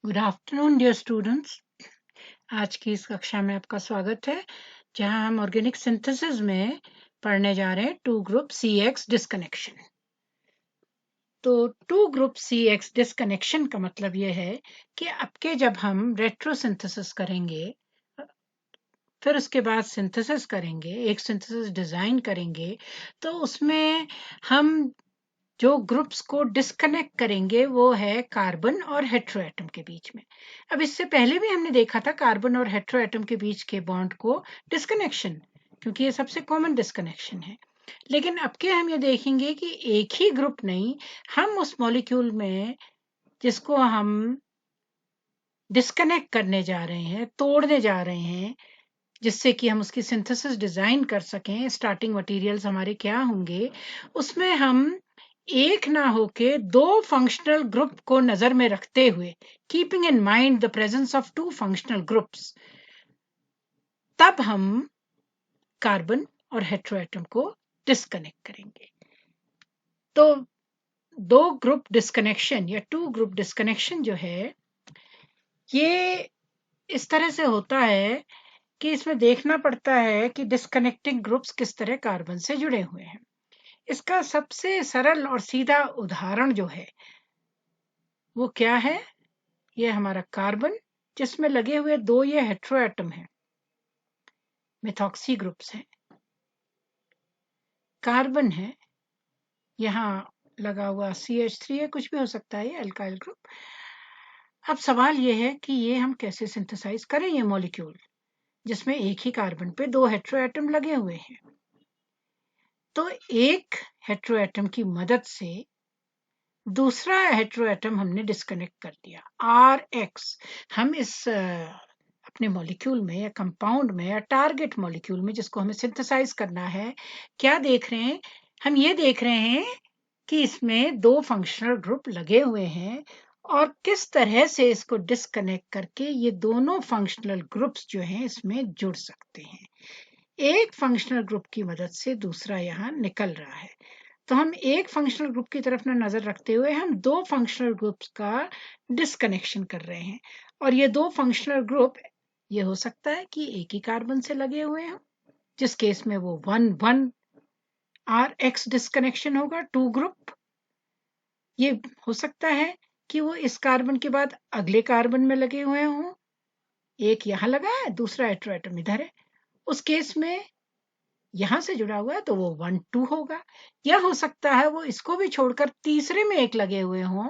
Good afternoon dear students. आज की इस कक्षा में आपका स्वागत है, जहां हम ऑर्गेनिक सिंथेसिस में पढ़ने जा रहे हैं two group C X disconnection. तो two group C X disconnection का मतलब यह है कि आपके जब हम रेट्रोसिंथेसिस करेंगे, फिर उसके बाद सिंथेसिस करेंगे, एक सिंथेसिस डिजाइन करेंगे, तो उसमें हम जो ग्रुप्स को डिस्कनेक्ट करेंगे वो है कार्बन और हेटेरोएटम के बीच में। अब इससे पहले भी हमने देखा था कार्बन और हेटेरोएटम के बीच के बॉन्ड को डिस्कनेक्शन, क्योंकि ये सबसे कॉमन डिस्कनेक्शन है। लेकिन अब के हम ये देखेंगे कि एक ही ग्रुप नहीं, हम उस मॉलिक्यूल में जिसको हम डिस्कनेक्ट करने जा रहे हैं, तोड़ने जा रहे हैं, जिससे कि हम उसकी सिंथेसिस डिजाइन कर सकें, स्टार्टिंग मटेरियल्स हमारे क्या होंगे, उसमें हम एक ना होके दो फंक्शनल ग्रुप को नजर में रखते हुए, keeping in mind the presence of two functional groups, तब हम कार्बन और हेटेरोएटम को डिस्कनेक्ट करेंगे। तो दो ग्रुप डिस्कनेक्शन या टू ग्रुप डिस्कनेक्शन जो है, ये इस तरह से होता है कि इसमें देखना पड़ता है कि डिस्कनेक्टिंग ग्रुप्स किस तरह कार्बन से जुड़े हुए हैं। इसका सबसे सरल और सीधा उदाहरण जो है वो क्या है, ये हमारा कार्बन, जिसमें लगे हुए दो ये हेटेरोएटम हैं, मिथॉक्सी ग्रुप्स हैं। कार्बन है, यहाँ लगा हुआ CH3 है, कुछ भी हो सकता है, ये अल्काइल ग्रुप। अब सवाल ये है कि ये हम कैसे सिंथेसाइज करें ये मॉलिक्यूल जिसमें एक ही कार्बन पे दो हेटेरोएटम लगे हुए हैं। तो एक हेटेरोएटम की मदद से दूसरा हेटेरोएटम हमने डिस्कनेक्ट कर दिया, RX। हम इस अपने मॉलिक्यूल में या कंपाउंड में या टारगेट मॉलिक्यूल में जिसको हमें सिंथेसाइज करना है, क्या देख रहे हैं? हम ये देख रहे हैं कि इसमें दो फंक्शनल ग्रुप लगे हुए हैं और किस तरह से इसको डिस्कनेक्ट करके ये दोनों फंक्शनल ग्रुप्स जो हैं इसमें जुड़ सकते हैं। एक फंक्शनल ग्रुप की मदद से दूसरा यहाँ निकल रहा है। तो हम एक फंक्शनल ग्रुप की तरफ ना नजर रखते हुए हम दो फंक्शनल ग्रुप्स का डिस्कनेक्शन कर रहे हैं। और ये दो फंक्शनल ग्रुप, ये हो सकता है कि एक ही कार्बन से लगे हुए हों, जिस केस में वो 1,1 RX डिस्कनेक्शन होगा, टू ग्रुप। ये हो सकता है कि वो इस कार्बन के बाद अगले कार्बन में लगे हुए हों, एक यहाँ लगा है, दूसरा हेटेरोएटम इधर है, उस केस में यहां से जुड़ा हुआ है तो वो 1,2 होगा। या हो सकता है वो इसको भी छोड़कर तीसरे में एक लगे हुए हों,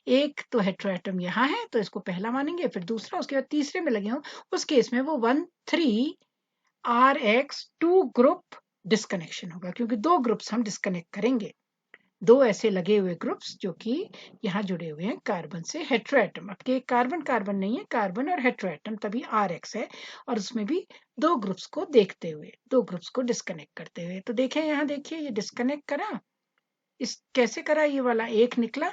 एक तो हेटेरोएटम यहाँ है तो इसको पहला मानेंगे, फिर दूसरा, उसके बाद तीसरे में लगे हों, उस केस में वो 1,3 RX टू ग्रुप डिस्कनेक्शन होगा, क्योंकि दो ग्रुप्स हम डिस्कनेक्ट करेंगे, दो ऐसे लगे हुए ग्रुप्स जो कि यहाँ जुड़े हुए हैं कार्बन से। हेटेरोएटम, अब के कार्बन कार्बन नहीं है, कार्बन और हेटेरोएटम, तभी RX है। और उसमें भी दो ग्रुप्स को देखते हुए, दो ग्रुप्स को डिस्कनेक्ट करते हुए। तो देखें, यहाँ देखिए, ये डिस्कनेक्ट करा, इस कैसे करा, ये वाला एक निकला।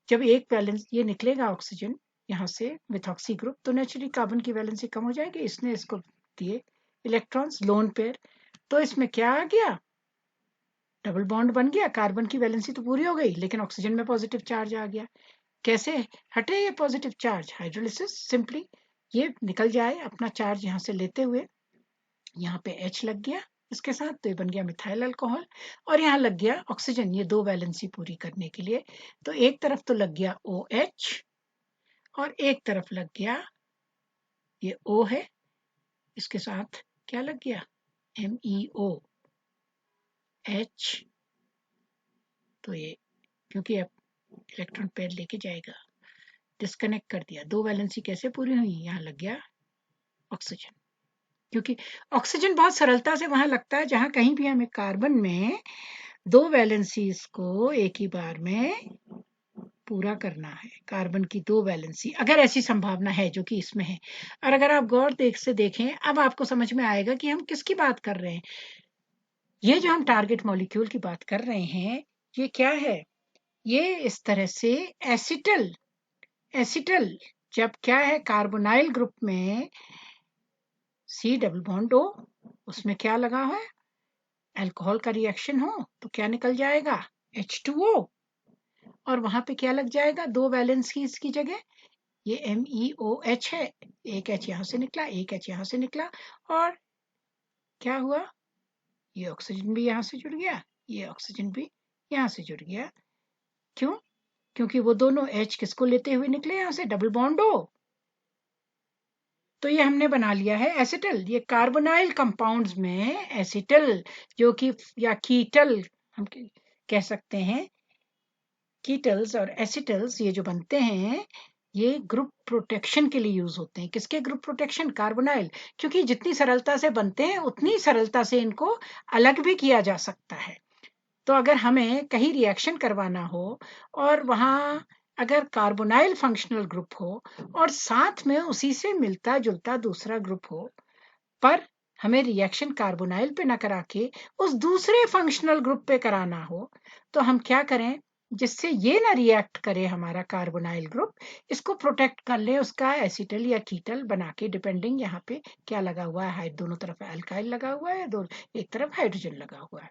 जब एक वैलेंस ये निकलेगा ऑक्सीजन यहाँ से मिथॉक्सी ग्रुप, तो नेचुरली कार्बन की वैलेंसी कम हो जाएगी, इसने इसको दिए इलेक्ट्रॉन्स, लोन पेयर। तो इसमें क्या आ गया, डबल बॉन्ड बन गया, कार्बन की वैलेंसी तो पूरी हो गई, लेकिन ऑक्सीजन में पॉजिटिव चार्ज आ गया। कैसे हटे ये पॉजिटिव चार्ज? हाइड्रोलिसिस, सिंपली ये निकल जाए अपना चार्ज यहाँ से लेते हुए, यहाँ पे H लग गया इसके साथ, तो ये बन गया मिथाइल अल्कोहल। और यहाँ लग गया ऑक्सीजन, ये दो वैलेंसी पूरी करने के लिए। तो एक तरफ तो लग गया OH और एक तरफ लग गया, ये O है, इसके साथ क्या लग गया, MEO H। तो ये क्योंकि अब इलेक्ट्रॉन पेयर लेके जाएगा, डिस्कनेक्ट कर दिया, दो वैलेंसी कैसे पूरी हुई, यहाँ लग गया ऑक्सीजन। क्योंकि ऑक्सीजन बहुत सरलता से वहां लगता है जहां कहीं भी हमें कार्बन में दो वैलेंसीज को एक ही बार में पूरा करना है, कार्बन की दो वैलेंसी, अगर ऐसी संभावना है, जो कि इसमें है। और अगर आप गौर से देखें, अब आपको समझ में आएगा कि हम किसकी बात कर रहे हैं। ये जो हम टारगेट मॉलिक्यूल की बात कर रहे हैं, ये क्या है, ये इस तरह से एसिटल, एसिटल जब क्या है, कार्बोनाइल ग्रुप में C डबल बॉन्ड O, उसमें क्या लगा है, अल्कोहल का रिएक्शन हो तो क्या निकल जाएगा, H2O। और वहां पे क्या लग जाएगा, दो वैलेंसीज की जगह ये MEOH है, एक H यहाँ से निकला, एक H यहाँ से निकला, और क्या हुआ, ये ऑक्सीजन भी यहाँ से जुड़ गया, ये ऑक्सीजन भी यहाँ से जुड़ गया। क्यों? क्योंकि वो दोनों H किसको लेते हुए निकले यहाँ से, डबल बॉन्ड O। तो ये हमने बना लिया है एसिटल। ये कार्बोनाइल कंपाउंड्स में एसिटल जो कि, या कीटल हम कह सकते हैं, कीटल्स और एसिटल्स ये जो बनते हैं ये ग्रुप प्रोटेक्शन के लिए यूज होते हैं। किसके ग्रुप प्रोटेक्शन? कार्बोनाइल। क्योंकि जितनी सरलता से बनते हैं उतनी सरलता से इनको अलग भी किया जा सकता है। तो अगर हमें कहीं रिएक्शन करवाना हो और वहां अगर कार्बोनाइल फंक्शनल ग्रुप हो और साथ में उसी से मिलता जुलता दूसरा ग्रुप हो, पर हमें रिएक्शन कार्बोनाइल पे ना करा के उस दूसरे फंक्शनल ग्रुप पे कराना हो, तो हम क्या करें, जिससे ये ना रिएक्ट करे हमारा कार्बोनाइल ग्रुप, इसको प्रोटेक्ट कर ले उसका एसिटल या कीटल बना के, डिपेंडिंग यहाँ पे क्या लगा हुआ है, दोनों तरफ अल्काइल लगा हुआ है, दो एक तरफ हाइड्रोजन लगा हुआ है।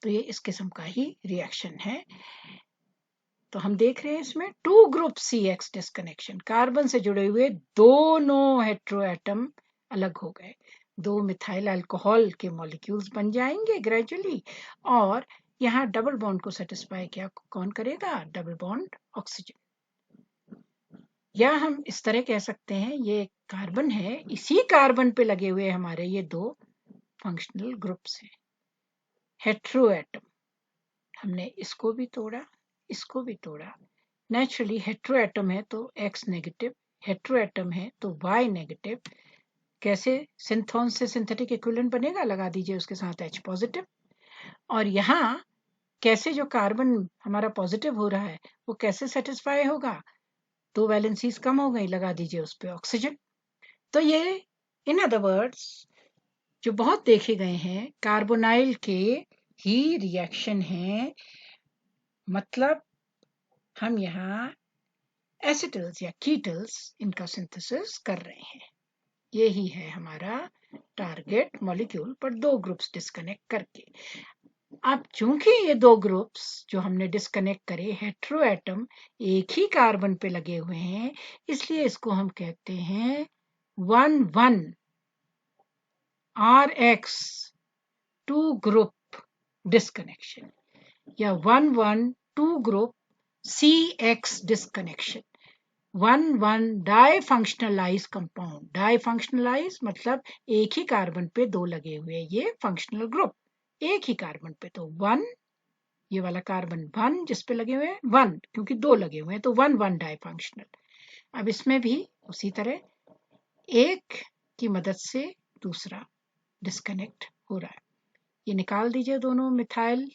तो ये इस किस्म का ही रिएक्शन है। तो हम देख रहे हैं इसमें two group CX disconnection, carbon से जुड़े हुए दोनों हेट्रोएटम अलग हो गए, दो मिथाइल अल्कोहल के मॉलिक्यूल्स बन जाएंगे ग्रेजुअली, और यहाँ डबल बॉन्ड को सेटिस्फाई क्या कौन करेगा? Double bond oxygen. या हम इस तरह कह सकते हैं ये कार्बन है, इसी कार्बन पे लगे हुए हमारे ये दो फंक्शनल ग्रुप्स हैं, हेट्रोएटम। हमने इसको भी तोड़ा, इसको भी तोड़ा। नेचुरली हेट्रोएटम है तो X नेगेटिव, हेट्रोएटम है तो Y नेगेटिव। कैसे सिंथोन से सिंथेटिक इक्विवेलेंट बनेगा? लगा दीजिए उसके साथ H पॉजिटिव। और यहाँ कैसे जो कार्बन हमारा पॉजिटिव हो रहा है वो कैसे सेटिस्फाई होगा? दो वैलेंसीज कम हो गई, लगा दीजिए उस पे ऑक्सीजन। तो ये इन अदर वर्ड्स जो बहुत देखे गए हैं कार्बोनाइल के ही रिएक्शन है, मतलब हम यहाँ एसिटल्स या कीटल्स इनका सिंथेसिस कर रहे हैं। यही है हमारा टारगेट मॉलिक्यूल, पर दो ग्रुप्स डिस्कनेक्ट करके। अब चूंकि ये दो ग्रुप्स जो हमने डिस्कनेक्ट करे हेट्रोएटम एक ही कार्बन पे लगे हुए हैं, इसलिए इसको हम कहते हैं 1,1 RX टू ग्रुप डिस्कनेक्शन, या 1,1 two group CX disconnection. 1,1 difunctionalised compound, difunctionalised मतलब एक ही कार्बन पे दो लगे हुए ये फंक्शनल ग्रुप, एक ही कार्बन पे। तो 1, ये वाला कार्बन 1 जिस पे लगे हुए हैं 1, क्योंकि दो लगे हुए हैं तो 1,1 डाई फंक्शनल। अब इसमें भी उसी तरह एक की मदद से दूसरा डिस्कनेक्ट हो रहा है। ये निकाल दीजिए दोनों मिथाइल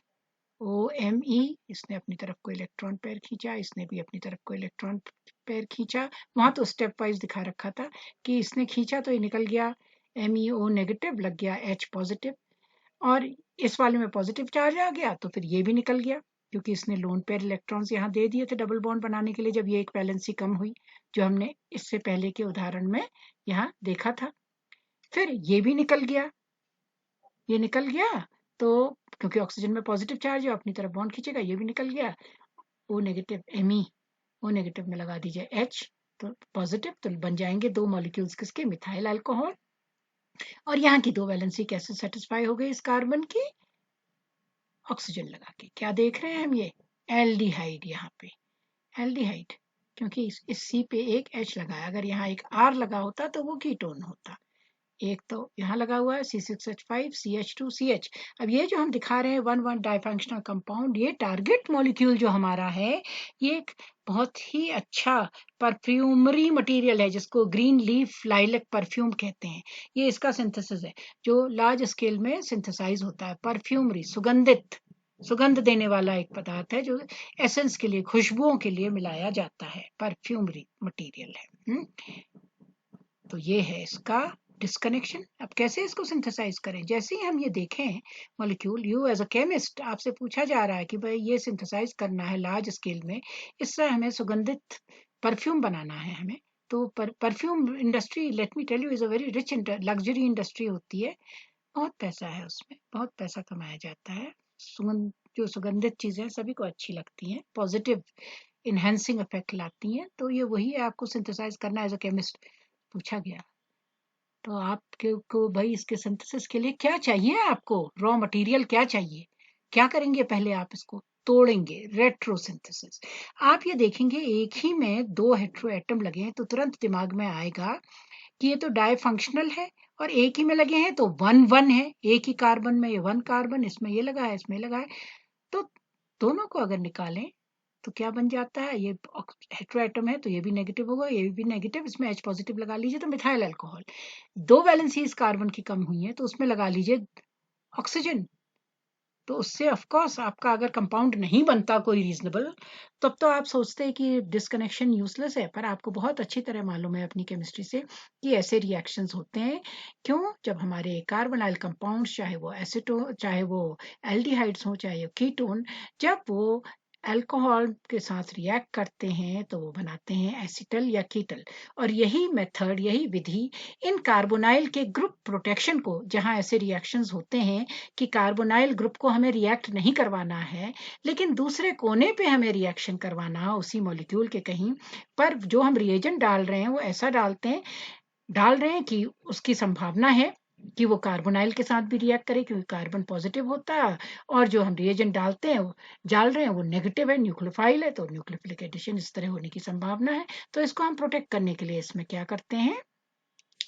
OMe, इसने अपनी तरफ को इलेक्ट्रॉन पेयर खींचा, इसने भी अपनी तरफ को इलेक्ट्रॉन पेयर खींचा। वहां तो स्टेप वाइज दिखा रखा था कि इसने खींचा तो ये निकल गया MEO नेगेटिव, लग गया H पॉजिटिव, और इस वाले में पॉजिटिव चार्ज आ गया तो फिर ये भी निकल गया, क्योंकि इसने लोन पेयर इलेक्ट्रॉन्स यहाँ दे दिए थे डबल बॉन्ड बनाने के लिए, जब ये एक वैलेंसी कम हुई जो हमने इससे पहले के उदाहरण में यहाँ देखा था। फिर ये भी निकल गया, ये निकल गया, तो क्योंकि ऑक्सीजन में पॉजिटिव चार्ज है अपनी तरफ बॉन्ड खींचेगा, ये भी निकल गया। O negative Me, O negative में लगा दीजिए H तो पॉजिटिव, तो बन जाएंगे दो मॉलिक्यूल्स किसके? Methyl alcohol. और यहाँ की दो वैलेंसी कैसे सेटिस्फाई हो गई इस कार्बन की? ऑक्सीजन लगा के। क्या देख रहे हैं हम? ये एल्डिहाइड, यहाँ पे एल्डिहाइड, क्योंकि इस C पे एक H लगा है, अगर यहाँ एक R लगा होता तो वो कीटोन होता। एक तो यहाँ लगा हुआ है C6H5 CH2CH। अब ये जो हम दिखा रहे हैं 1,1 डाइफंक्शनल कंपाउंड, ये टारगेट मॉलिक्यूल जो हमारा है ये एक बहुत ही अच्छा परफ्यूमरी मटेरियल है जिसको ग्रीन लीफ लाइलैक परफ्यूम कहते हैं। ये इसका सिंथेसिस है जो लार्ज स्केल में सिंथेसाइज होता है। परफ्यूमरी, सुगंधित, सुगंध देने वाला एक पदार्थ है जो एसेंस के लिए, खुशबुओं के लिए मिलाया जाता है, परफ्यूमरी मटेरियल है। तो ये है इसका डिस्कनेक्शन। अब कैसे इसको सिंथेसाइज करें? जैसे ही हम ये देखें molecule, you as a chemist आपसे पूछा जा रहा है कि भाई ये सिंथेसाइज करना है लार्ज स्केल में, इससे हमें सुगंधित परफ्यूम बनाना है हमें। तो perfume industry, let me tell you, is a very rich luxury industry होती है, बहुत पैसा है उसमें, बहुत पैसा कमाया जाता है। सुगंध, जो सुगंधित चीजें सभी को अच्छी लगती हैं, पॉजिटिव इनहेंसिंग इफेक्ट लाती हैं। तो ये वही है, आपको सिंथेसाइज करना एज अ केमिस्ट पूछा गया तो आपके को भाई इसके सिंथेसिस के लिए क्या चाहिए, आपको रॉ मटेरियल क्या चाहिए, क्या करेंगे, पहले आप इसको तोड़ेंगे, रेट्रोसिंथेसिस। आप ये देखेंगे एक ही में दो हेट्रो एटम लगे हैं तो तुरंत दिमाग में आएगा कि ये तो डाई फंक्शनल है, और एक ही में लगे हैं तो वन वन है, एक ही कार्बन में ये वन कार्बन, इसमें ये लगा है इसमें लगा है। तो दोनों को अगर निकालें तो क्या बन जाता है, ये हेट्रो एटम है तो ये भी नेगेटिव होगा, ये भी नेगेटिव, इसमें H पॉजिटिव लगा लीजिए तो मिथाइल अल्कोहल। दो वैलेंसी इस कार्बन की कम हुई है तो उसमें लगा लीजिए ऑक्सीजन। तो उससे ऑफ कोर्स आपका अगर कंपाउंड नहीं बनता कोई रीजनेबल, तब तो आप सोचते हैं कि डिस्कनेक्शन यूजलेस है, पर आपको बहुत अच्छी तरह मालूम है अपनी केमिस्ट्री से कि ऐसे रिएक्शंस होते हैं। क्यों? जब हमारे कार्बोनाइल कंपाउंड, चाहे वो एसीटोन, चाहे वो एल्डिहाइड्स हो, चाहे वो कीटोन, जब वो अल्कोहल के साथ रिएक्ट करते हैं तो वो बनाते हैं एसिटल या कीटल। और यही मेथड, यही विधि इन कार्बोनाइल के ग्रुप प्रोटेक्शन को, जहां ऐसे रिएक्शंस होते हैं कि कार्बोनाइल ग्रुप को हमें रिएक्ट नहीं करवाना है लेकिन दूसरे कोने पे हमें रिएक्शन करवाना उसी मॉलिक्यूल के कहीं पर, जो हम रिएजेंट डाल रहे हैं वो ऐसा डाल रहे हैं कि उसकी संभावना है कि वो कार्बोनाइल के साथ भी रिएक्ट करे क्योंकि कार्बन पॉजिटिव होता है, और जो हम रिएजेंट डालते हैं डाल रहे हैं वो नेगेटिव है, न्यूक्लियोफाइल है, तो न्यूक्लियोफिलिक एडिशन इस तरह होने की संभावना है। तो इसको हम प्रोटेक्ट करने के लिए इसमें क्या करते हैं,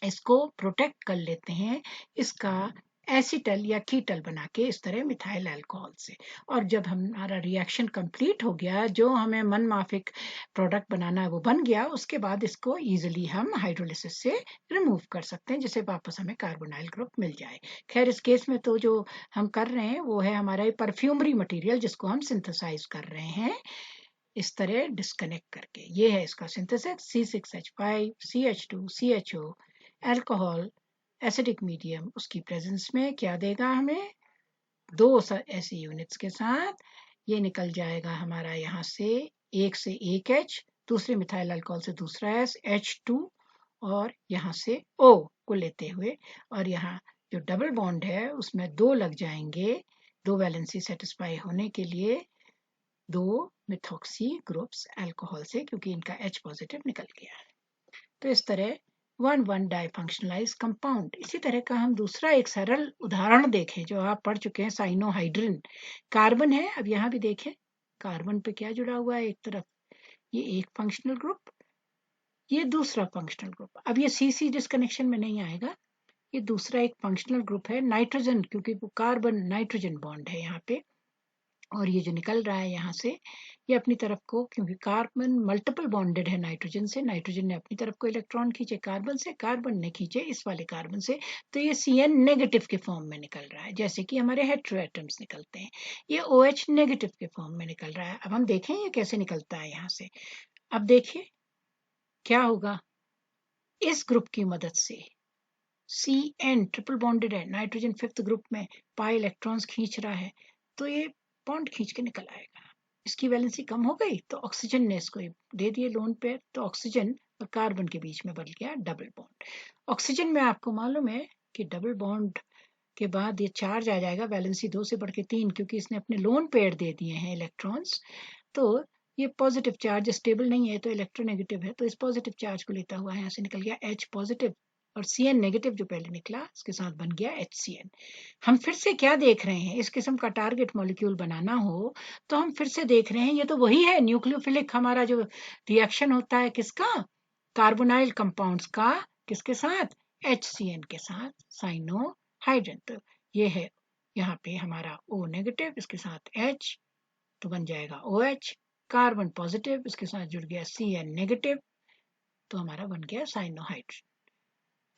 इसको प्रोटेक्ट कर लेते हैं इसका एसिटल या कीटल बना के इस तरह मिथाइल अल्कोहल से। और जब हमारा रिएक्शन कंप्लीट हो गया, जो हमें मन माफिक प्रोडक्ट बनाना है वो बन गया, उसके बाद इसको इजीली हम हाइड्रोलिसिस से रिमूव कर सकते हैं जिससे वापस हमें कार्बोनाइल ग्रुप मिल जाए। खैर इस केस में तो जो हम कर रहे हैं वो है हमारा परफ्यूमरी मटेरियल जिसको हम सिंथेसाइज कर रहे हैं इस तरह डिस्कनेक्ट करके। ये है इसका synthesis, C6H5 CH2 CHO alcohol acidic medium, उसकी प्रेजेंस में क्या देगा हमें, दो ऐसे यूनिट्स के साथ ये निकल जाएगा हमारा यहाँ से एक H, दूसरे मिथाइल अल्कोहल से दूसरा H2, और यहाँ से O को लेते हुए, और यहाँ जो डबल बॉन्ड है उसमें दो लग जाएंगे, दो वैलेंसी सेटिस्फाई होने के लिए दो मिथॉक्सी ग्रुप्स अल्कोहल से, क्योंकि इनका H पॉजिटिव निकल गया है। तो इस तरह वन वन डाइफंक्शनलाइज कंपाउंड। इसी तरह का हम दूसरा एक सरल उदाहरण देखें जो आप पढ़ चुके हैं, साइनोहाइड्रिन। कार्बन है, अब यहाँ भी देखें कार्बन पे क्या जुड़ा हुआ है, एक तरफ ये एक फंक्शनल ग्रुप, ये दूसरा फंक्शनल ग्रुप। अब ये CC डिस्कनेक्शन में नहीं आएगा, ये दूसरा एक फंक्शनल ग्रुप है नाइट्रोजन, क्योंकि वो कार्बन नाइट्रोजन बॉन्ड है यहाँ पे, और ये जो निकल रहा है यहाँ से ये अपनी तरफ को, क्योंकि कार्बन मल्टीपल बॉन्डेड है नाइट्रोजन से, नाइट्रोजन ने अपनी तरफ को इलेक्ट्रॉन खींचे कार्बन से, कार्बन ने खींचे इस वाले कार्बन से, तो ये CN नेगेटिव के फॉर्म में निकल रहा है, जैसे कि हमारे हेट्रो एटम्स निकलते हैं। ये OH नेगेटिव के फॉर्म में निकल रहा है। अब हम देखें ये कैसे निकलता है यहाँ से। अब देखिए क्या होगा, इस ग्रुप की मदद से CN ट्रिपल बॉन्डेड है, नाइट्रोजन फिफ्थ ग्रुप में पाई इलेक्ट्रॉन्स खींच रहा है, तो ये बॉन्ड खींच के निकल आएगा। इसकी वैलेंसी कम हो गई तो ऑक्सीजन ने इसको दे दिए लोन पेयर, तो ऑक्सीजन और कार्बन के बीच में बन गया डबल बॉन्ड। ऑक्सीजन में आपको मालूम है कि डबल बॉन्ड के बाद ये चार्ज आ जाएगा, वैलेंसी 2 से बढ़ के 3, क्योंकि इसने अपने लोन पेयर दे दिए हैं इलेक्ट्रॉन्स। तो ये पॉजिटिव चार्ज स्टेबल नहीं है तो इलेक्ट्रोनेगेटिव है, तो इस पॉजिटिव चार्ज को लेता हुआ यहाँ से निकल गया H पॉजिटिव, और CN नेगेटिव जो पहले निकला इसके साथ बन गया HCN। हम फिर से क्या देख रहे हैं, इस किस्म का टारगेट मॉलिक्यूल बनाना हो तो हम फिर से देख रहे हैं ये तो वही है न्यूक्लियोफिलिक हमारा जो रिएक्शन होता है किसका, कार्बोनाइल कंपाउंड्स का, किसके साथ, HCN के साथ, साइनोहाइड्रिन। तो ये है यहाँ पे हमारा O नेगेटिव, इसके साथ H तो बन जाएगा OH, कार्बन पॉजिटिव इसके साथ जुड़ गया CN नेगेटिव, तो हमारा बन गया साइनोहाइड्रिन।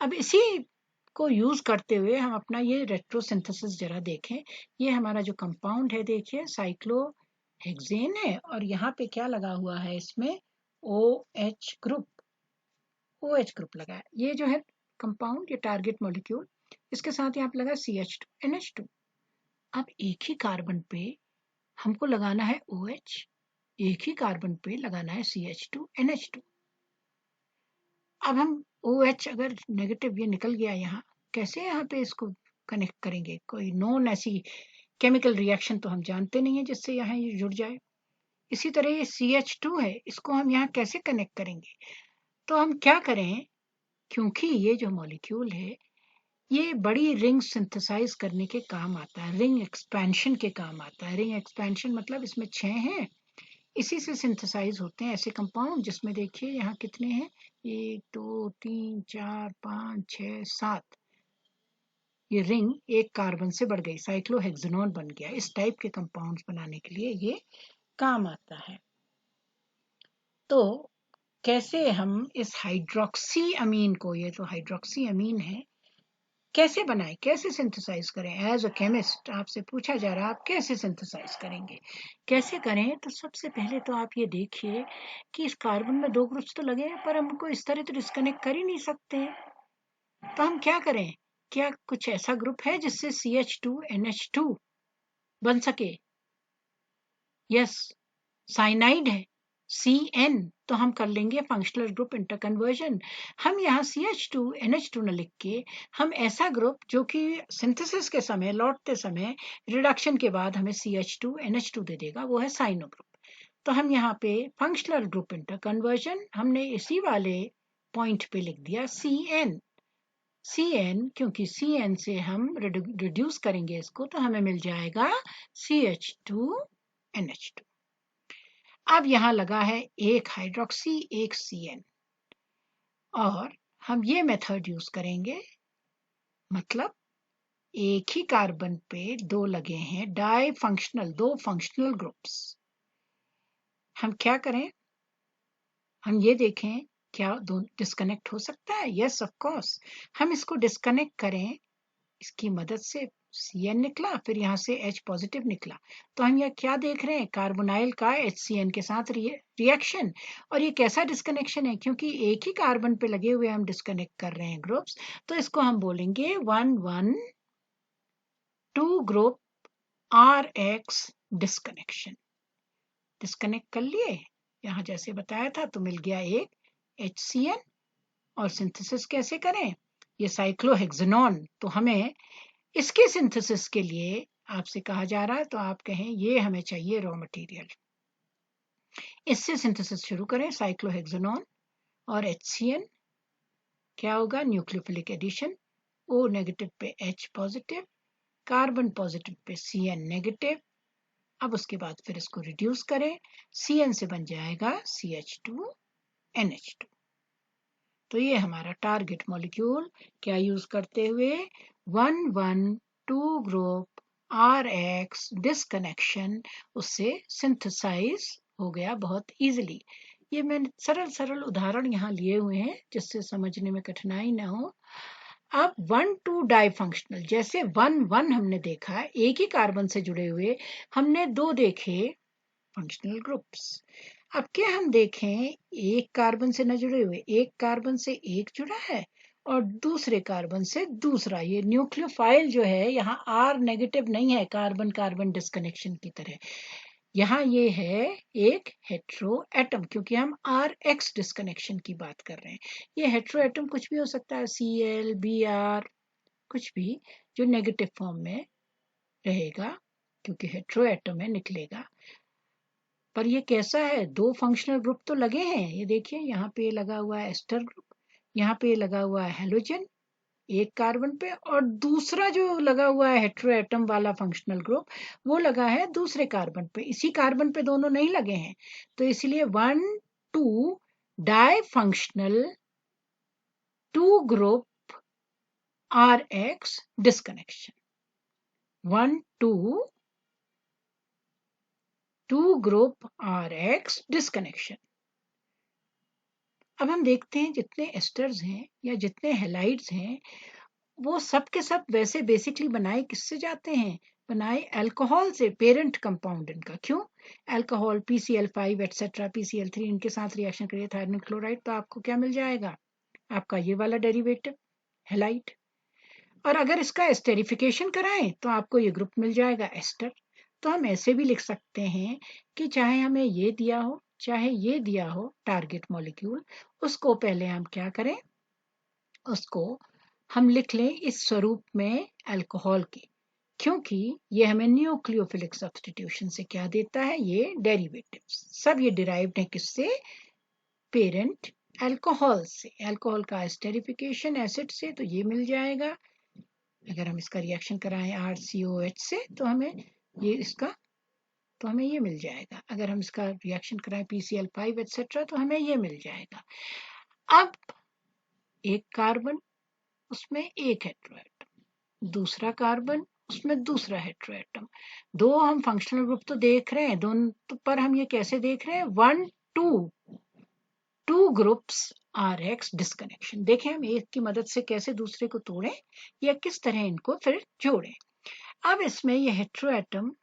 अब इसी को यूज करते हुए हम अपना ये रेट्रोसिंथेसिस जरा देखें। ये हमारा जो कंपाउंड है देखिए साइक्लोहेक्सेन है, और यहाँ पे क्या लगा हुआ है इसमें OH ग्रुप लगा है। ये जो है कंपाउंड, ये टारगेट मॉलिक्यूल, इसके साथ यहाँ पे लगा CH2 NH2। अब एक ही कार्बन पे हमको लगाना है OH, एक ही कार्बन पे लगाना है CH2 NH2। अब हम OH अगर नेगेटिव ये निकल गया यहाँ, कैसे यहाँ पे इसको कनेक्ट करेंगे, कोई नॉन ऐसी केमिकल रिएक्शन तो हम जानते नहीं है जिससे यहाँ ये जुड़ जाए। इसी तरह ये CH2 है, इसको हम यहाँ कैसे कनेक्ट करेंगे? तो हम क्या करें, क्योंकि ये जो मॉलिक्यूल है ये बड़ी रिंग सिंथेसाइज करने के काम आता है, रिंग एक्सपेंशन के काम आता है। रिंग एक्सपेंशन मतलब इसमें 6 हैं, इसी से सिंथेसाइज होते हैं ऐसे कंपाउंड जिसमें देखिए यहाँ कितने हैं, 1 2 3 4 5 6 7, ये रिंग एक कार्बन से बढ़ गई, साइक्लोहेक्सेनॉन बन गया। इस टाइप के कंपाउंड्स बनाने के लिए ये काम आता है। तो कैसे हम इस हाइड्रोक्सी अमीन को, ये तो हाइड्रोक्सी अमीन है, कैसे बनाएं, कैसे सिंथेसाइज करें? एज अ केमिस्ट आपसे पूछा जा रहा है आप कैसे सिंथेसाइज करेंगे, कैसे करें? तो सबसे पहले तो आप ये देखिए कि इस कार्बन में 2 ग्रुप्स तो लगे हैं, पर हम उनको इस तरह तो डिस्कनेक्ट कर ही नहीं सकते। तो हम क्या करें? क्या कुछ ऐसा ग्रुप है जिससे CH2NH2 बन सके? यस, साइनाइड है, CN। तो हम कर लेंगे फंक्शनल ग्रुप इंटरकन्वर्जन। हम यहाँ CH2NH2 न लिख के हम ऐसा ग्रुप जो कि सिंथेसिस के समय, लौटते समय, रिडक्शन के बाद हमें CH2NH2 दे देगा, वो है साइनो ग्रुप। तो हम यहाँ पे फंक्शनल ग्रुप इंटरकन्वर्जन हमने इसी वाले पॉइंट पे लिख दिया CN। CN, क्योंकि CN से हम रिड्यूस करेंगे इसको तो हमें मिल जाएगा CH2NH2। अब यहाँ लगा है एक हाइड्रोक्सी एक CN, और हम ये मेथड यूज करेंगे, मतलब एक ही कार्बन पे 2 लगे हैं डाई फंक्शनल, 2 फंक्शनल ग्रुप्स। हम क्या करें, हम ये देखें क्या दो डिस्कनेक्ट हो सकता है? Yes of course. हम इसको डिस्कनेक्ट करें, इसकी मदद से CN निकला, फिर यहाँ से H पॉजिटिव निकला। तो हम यह क्या देख रहे हैं, कार्बोनाइल का HCN के साथ रिएक्शन। और ये कैसा डिस्कनेक्शन है, क्योंकि एक ही कार्बन पे लगे हुए हम डिस्कनेक्ट कर रहे हैं ग्रुप्स, तो इसको हम बोलेंगे 1,1,2 ग्रुप RX डिस्कनेक्शन। डिस्कनेक्ट कर लिए यहाँ जैसे बताया था, तो मिल गया एक HCN। और सिंथेसिस कैसे करें, ये साइक्लोहेक्सेनॉन, तो हमें इसके सिंथेसिस के लिए आपसे कहा जा रहा है, तो आप कहें ये हमें चाहिए रॉ मटेरियल। इससे सिंथेसिस शुरू करें, साइक्लोहेक्सेनॉन और HCN। क्या होगा, न्यूक्लियोफिलिक एडिशन, O नेगेटिव पे H positive, carbon positive pay CN negative. अब उसके बाद फिर इसको रिड्यूस करें, CN से बन जाएगा CH2NH2। तो ये हमारा टारगेट मॉलिक्यूल क्या यूज करते हुए, 1,1,2 ग्रुप RX डिस्कनेक्शन, उससे सिंथेसाइज हो गया बहुत इजीली। ये मैंने सरल सरल उदाहरण यहाँ लिए हुए हैं जिससे समझने में कठिनाई ना हो। अब 1,2 डाई फंक्शनल, जैसे 1,1 हमने देखा एक ही कार्बन से जुड़े हुए, हमने 2 देखे फंक्शनल ग्रुप्स। अब क्या हम देखें, एक कार्बन से न जुड़े हुए, एक कार्बन से एक जुड़ा है और दूसरे कार्बन से दूसरा। ये न्यूक्लियोफाइल जो है यहाँ R नेगेटिव नहीं है, कार्बन कार्बन डिस्कनेक्शन की तरह। यहाँ ये है एक हेट्रो एटम, क्योंकि हम RX डिस्कनेक्शन की बात कर रहे हैं। ये हेट्रो एटम कुछ भी हो सकता है, Cl, Br, कुछ भी जो नेगेटिव फॉर्म में रहेगा, क्योंकि हेट्रो एटम है, निकलेगा। पर ये कैसा है, 2 फंक्शनल ग्रुप तो लगे हैं। ये देखिए यहाँ पे लगा हुआ है एस्टर ग्रुप, यहाँ पे लगा हुआ है हेलोजन एक कार्बन पे, और दूसरा जो लगा हुआ है हेट्रो एटम वाला फंक्शनल ग्रुप, वो लगा है दूसरे कार्बन पे। इसी कार्बन पे दोनों नहीं लगे हैं, तो इसलिए 1,2 di functional 2 group RX disconnection, 1,2 2 group RX disconnection. अब हम देखते हैं जितने एस्टर्स हैं या जितने हेलाइड्स हैं, वो सब के सब वैसे बेसिकली बनाए किससे जाते हैं, बनाए अल्कोहल से, पेरेंट कंपाउंड इनका। क्यों, अल्कोहल PCl5 एटसेट्रा, PCl3, इनके साथ रिएक्शन करिए थायरन क्लोराइड, तो आपको क्या मिल जाएगा, आपका ये वाला डेरिवेटिव हेलाइड। और अगर इसका एस्टेरिफिकेशन कराएं तो आपको ये ग्रुप मिल जाएगा एस्टर। तो हम ऐसे भी लिख सकते हैं कि चाहे हमें ये दिया हो चाहे ये दिया हो टारगेट मॉलिक्यूल, उसको पहले हम क्या करें, उसको हम लिख लें इस स्वरूप में अल्कोहल के, क्योंकि ये हमें न्यूक्लियोफिलिक सब्स्टिट्यूशन से क्या देता है, ये डेरिवेटिव्स सब ये डिराइव्ड है किससे, पेरेंट अल्कोहल से। अल्कोहल का एस्टेरिफिकेशन एसिड से, तो ये मिल जाएगा। अगर हम इसका रिएक्शन कराएं RCOH से तो हमें ये इसका, तो हमें ये मिल जाएगा। अगर हम इसका रिएक्शन कराएं PCl5 एटसेट्रा तो हमें ये मिल जाएगा। अब एक कार्बन, उसमें एक हेटेरोएटम, दूसरा कार्बन, उसमें दूसरा हेटेरोएटम। दो हम फंक्शनल ग्रुप तो देख रहे हैं, दोनों पर हम ये कैसे देख रहे हैं, 1 2 two groups R X disconnection. देखें हम एक की मदद से कैसे दूसरे को तोड़ें या किस तरह इनको फिर जोड़ें। अब इसमें ये हेटेरोएटम,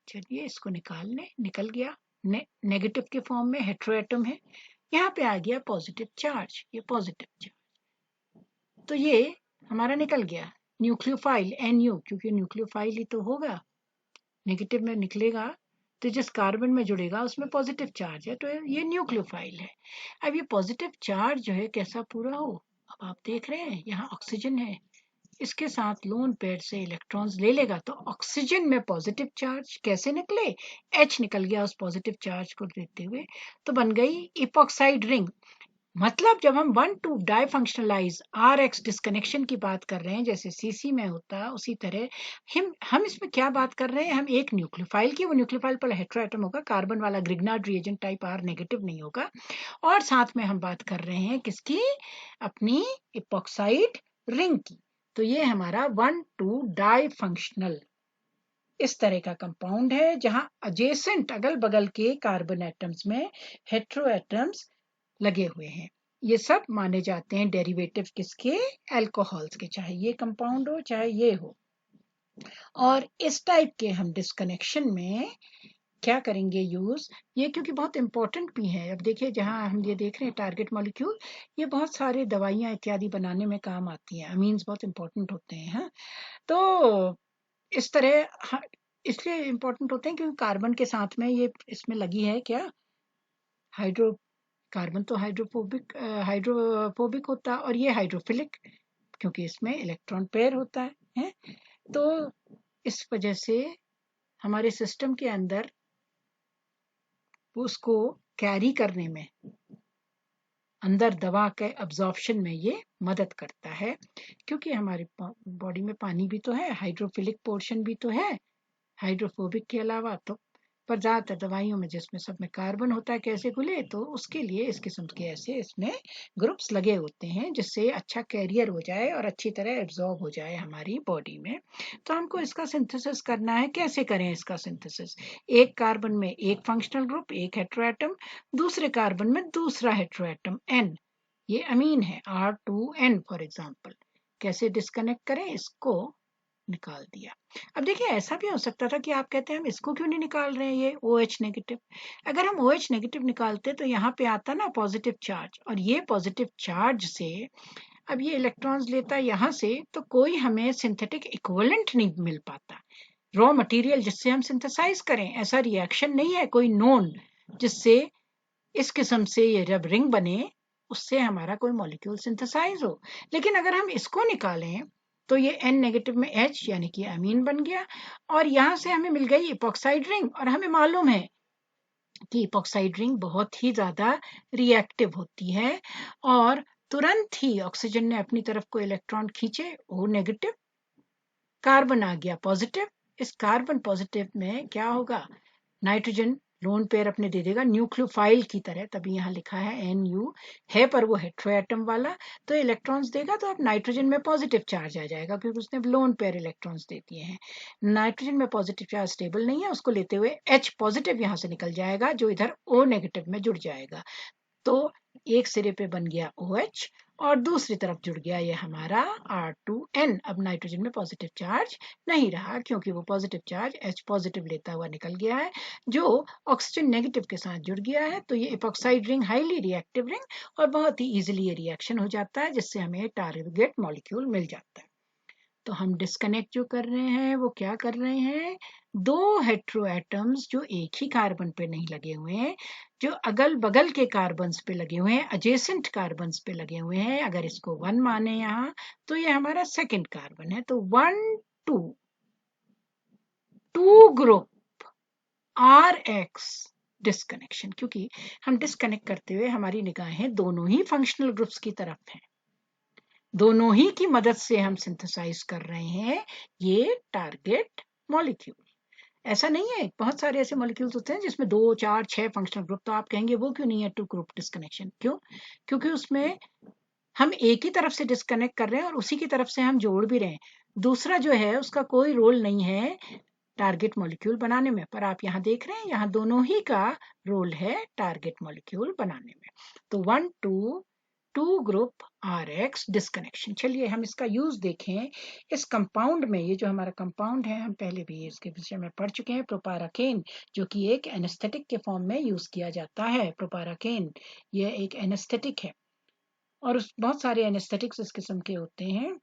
चलिए इसको निकाल लें, निकल गया। नेगेटिव के फॉर्म में हेटेरोएटम है, यहाँ पे आ गया पॉजिटिव चार्ज, ये पॉजिटिव चार्ज, तो ये हमारा निकल गया न्यूक्लियोफाइल NU, क्योंकि न्यूक्लियोफाइल ही तो होगा, नेगेटिव में निकलेगा तो जिस कार्बन में जुड़ेगा उसमें पॉजिटिव चार्ज है, तो ये न्यूक्लियोफाइल है। अब ये पॉजिटिव चार्ज जो है कैसा पूरा हो, अब आप देख रहे हैं यहाँ ऑक्सीजन है, इसके साथ लोन पेयर से इलेक्ट्रॉन्स ले लेगा, तो ऑक्सीजन में पॉजिटिव चार्ज कैसे निकले, H निकल गया उस पॉजिटिव चार्ज को देते हुए, तो बन गई इपॉक्साइड रिंग। मतलब जब हम 1 2 डाइफंक्शनलाइज RX डिस्कनेक्शन की बात कर रहे हैं, जैसे CC में होता है, उसी तरह हम इसमें क्या बात कर रहे हैं, हम एक न्यूक्लियोफाइल की, वो न्यूक्लियोफाइल पर हेटेरोएटम होगा, कार्बन वाला Grignard reagent type R negative नहीं होगा, और साथ में हम बात कर रहे हैं किसकी, अपनी इपॉक्साइड रिंग की। तो ये हमारा 1 2 डाइफंक्शनल इस तरह का कंपाउंड है, जहां अजेसेंट अगल बगल के कार्बन एटम्स में हेटेरोएटम्स लगे हुए हैं। ये सब माने जाते हैं डेरिवेटिव किसके, अल्कोहल्स के, चाहे ये कंपाउंड हो चाहे ये हो। और इस टाइप के हम डिस्कनेक्शन में क्या करेंगे यूज, ये क्योंकि बहुत इंपॉर्टेंट भी है। अब देखिए जहां हम ये देख रहे हैं टारगेट मॉलिक्यूल, ये बहुत सारे दवाइयां इत्यादि बनाने में काम आती हैं, अमीन्स बहुत इंपॉर्टेंट होते हैं। हाँ, तो इस तरह इसलिए इंपॉर्टेंट होते हैं क्योंकि कार्बन के साथ में ये इसमें लगी है क्या, हाइड्रो, कार्बन तो हाइड्रोफोबिक होता है, और ये हाइड्रोफिलिक, क्योंकि इसमें इलेक्ट्रॉन पेयर होता है। तो इस वजह से हमारे सिस्टम के अंदर उसको कैरी करने में, अंदर दवा के अब्जॉर्प्शन में ये मदद करता है, क्योंकि हमारी बॉडी में पानी भी तो है, हाइड्रोफिलिक पोर्शन भी तो है हाइड्रोफोबिक के अलावा। तो पर ज्यादातर दवाइयों में जिसमें सब में कार्बन होता है कैसे घुले, तो उसके लिए इस किस्म के ऐसे इसमें ग्रुप्स लगे होते हैं, जिससे अच्छा कैरियर हो जाए और अच्छी तरह एब्जॉर्ब हो जाए हमारी बॉडी में। तो हमको इसका सिंथेसिस करना है, कैसे करें इसका सिंथेसिस, एक कार्बन में एक फंक्शनल ग्रुप, एक हेटेरोएटम, दूसरे कार्बन में दूसरा हेटेरोएटम N, ये अमीन है R2N फॉर एग्जाम्पल। कैसे डिस्कनेक्ट करें, इसको निकाल दिया। अब देखिए ऐसा भी हो सकता था कि आप कहते हैं हम इसको क्यों नहीं निकाल रहे हैं, ये OH नेगेटिव, अगर हम OH नेगेटिव निकालते तो यहाँ पे आता ना पॉजिटिव चार्ज, और ये पॉजिटिव चार्ज से अब ये इलेक्ट्रॉन्स लेता है यहाँ से, तो कोई हमें सिंथेटिक इक्विवेलेंट नहीं मिल पाता, रॉ मटेरियल जिससे हम सिंथेसाइज करें, ऐसा रिएक्शन नहीं है कोई नोन जिससे इस किस्म से ये जब रिंग बने उससे हमारा कोई मॉलिक्यूल सिंथेसाइज हो। लेकिन अगर हम इसको निकालें तो ये N नेगेटिव में H यानी कि अमीन बन गया, और यहाँ से हमें मिल गई इपॉक्साइड रिंग, और हमें मालूम है कि इपॉक्साइड रिंग बहुत ही ज्यादा रिएक्टिव होती है, और तुरंत ही ऑक्सीजन ने अपनी तरफ को इलेक्ट्रॉन खींचे, O नेगेटिव, कार्बन आ गया पॉजिटिव, इस कार्बन पॉजिटिव में क्या होगा, नाइट्रोजन लोन पेयर अपने दे देगा न्यूक्लियोफाइल की तरह, तभी यहाँ लिखा है NU है, पर वो हेटेरोएटम वाला, तो इलेक्ट्रॉन्स देगा, तो अब नाइट्रोजन में पॉजिटिव चार्ज आ जाएगा क्योंकि उसने लोन पेयर इलेक्ट्रॉन्स दे दिए हैं। नाइट्रोजन में पॉजिटिव चार्ज स्टेबल नहीं है, उसको लेते हुए H पॉजिटिव यहाँ से निकल जाएगा, जो इधर O नेगेटिव में जुड़ जाएगा। तो एक सिरे पे बन गया OH, और दूसरी तरफ जुड़ गया ये हमारा R2N। अब नाइट्रोजन में पॉजिटिव चार्ज नहीं रहा क्योंकि वो पॉजिटिव चार्ज H पॉजिटिव लेता हुआ निकल गया है, जो ऑक्सीजन नेगेटिव के साथ जुड़ गया है। तो ये epoxide ring highly reactive ring, और बहुत ही इजीली ये रिएक्शन हो जाता है, जिससे हमें टारगेट मॉलिक्यूल मिल जाता है। तो हम डिस्कनेक्ट जो कर रहे हैं वो क्या कर रहे हैं, दो हेटेरोएटम्स जो एक ही कार्बन पे नहीं लगे हुए हैं, जो अगल बगल के कार्बन्स पे लगे हुए हैं, एडजेसेंट कार्बन्स पे लगे हुए हैं, अगर इसको 1 माने यहाँ तो ये हमारा सेकंड कार्बन है, तो 1 2 टू ग्रुप RX डिस्कनेक्शन, क्योंकि हम डिस्कनेक्ट करते हुए हमारी निगाहें दोनों ही फंक्शनल ग्रुप्स की तरफ हैं, दोनों ही की मदद से हम सिंथेसाइज कर रहे हैं ये टारगेट मॉलिक्यूल। ऐसा नहीं है, बहुत सारे ऐसे मॉलिक्यूल्स होते हैं जिसमें 2, 4, 6 फंक्शनल ग्रुप, तो आप कहेंगे वो क्यों नहीं है टू ग्रुप डिस्कनेक्शन? क्यों? क्योंकि उसमें हम एक ही तरफ से डिस्कनेक्ट कर रहे हैं और उसी की तरफ से हम जोड़ भी रहे हैं, दूसरा जो है उसका कोई रोल नहीं है टारगेट मॉलिक्यूल बनाने में। पर आप यहाँ देख रहे हैं यहाँ दोनों ही का रोल है टारगेट मॉलिक्यूल बनाने में। तो 1, 2 टू ग्रुप RX डिस्कनेक्शन। चलिए हम इसका यूज देखें इस कंपाउंड में। ये जो हमारा कंपाउंड है हम पहले भी इसके विषय में पढ़ चुके हैं, प्रोपाराकेन, जो कि एक एनेस्थेटिक के फॉर्म में यूज किया जाता है। प्रोपाराकेन ये एक एनेस्थेटिक है और बहुत सारे एनेस्थेटिक्स इस किस्म के होते हैं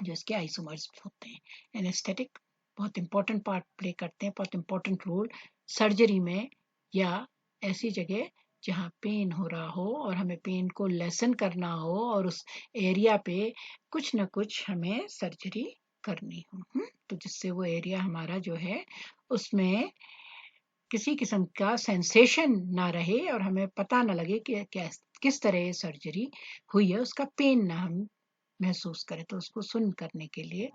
जो इसके आइसोमर्स होते हैं। एनेस्थेटिक बहुत इंपॉर्टेंट पार्ट प्ले करते हैं, बहुत इंपॉर्टेंट रोल सर्जरी में या ऐसी जगह जहाँ पेन हो रहा हो और हमें पेन को लेसन करना हो और उस एरिया पे कुछ ना कुछ हमें सर्जरी करनी हो, तो जिससे वो एरिया हमारा जो है उसमें किसी किस्म का सेंसेशन ना रहे और हमें पता ना लगे कि किस तरह सर्जरी हुई है, उसका पेन ना हम महसूस करें, तो उसको सुन करने के लिए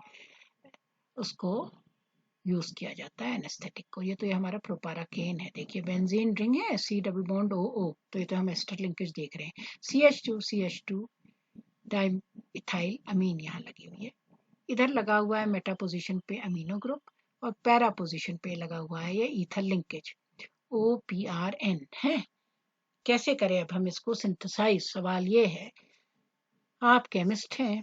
उसको यूज किया जाता है एनेस्थेटिक को। ये तो ये हमारा प्रोपाराकेन है, देखिए बेंजीन रिंग है, C डबल बॉन्ड OO, तो ये तो हम एस्टर लिंकेज देख रहे हैं। CH2 डाई इथाइल अमीन यहाँ लगी हुई है, इधर लगा हुआ है मेटा पोजिशन पे अमीनो ग्रुप और पैरा पोजिशन पे लगा हुआ है ये ईथर लिंकेज OPRN है। कैसे करें अब हम इसको सिंथेसाइज? सवाल ये है, आप केमिस्ट हैं,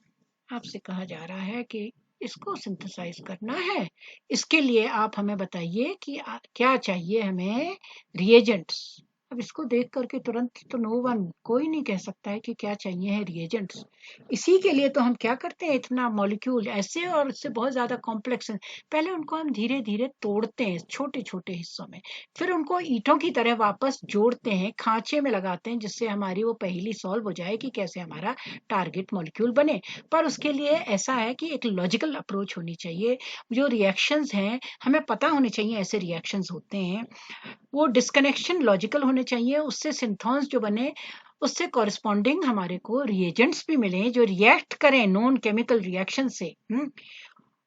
आपसे कहा जा रहा है कि इसको सिंथेसाइज करना है, इसके लिए आप हमें बताइए कि क्या चाहिए हमें रिएजेंट्स। अब इसको देख करके तुरंत तो नो वन, कोई नहीं कह सकता है कि क्या चाहिए है रिएजेंट्स। इसी के लिए तो हम क्या करते हैं, इतना मॉलिक्यूल ऐसे और इससे बहुत ज्यादा कॉम्प्लेक्स है, पहले उनको हम धीरे धीरे तोड़ते हैं छोटे छोटे हिस्सों में, फिर उनको ईंटों की तरह वापस जोड़ते हैं, खांचे में लगाते हैं, जिससे हमारी वो पहेली सॉल्व हो जाए कि कैसे हमारा टारगेट मॉलिक्यूल बने। पर उसके लिए ऐसा है कि एक लॉजिकल अप्रोच होनी चाहिए, जो रिएक्शंस हैं हमें पता होने चाहिए ऐसे रिएक्शंस होते हैं, वो डिस्कनेक्शन लॉजिकल होने चाहिए, उससे सिंथॉन्स जो बने उससे कॉरेस्पॉन्डिंग हमारे को रिएजेंट्स भी मिले जो रिएक्ट करें नॉन केमिकल रिएक्शन से,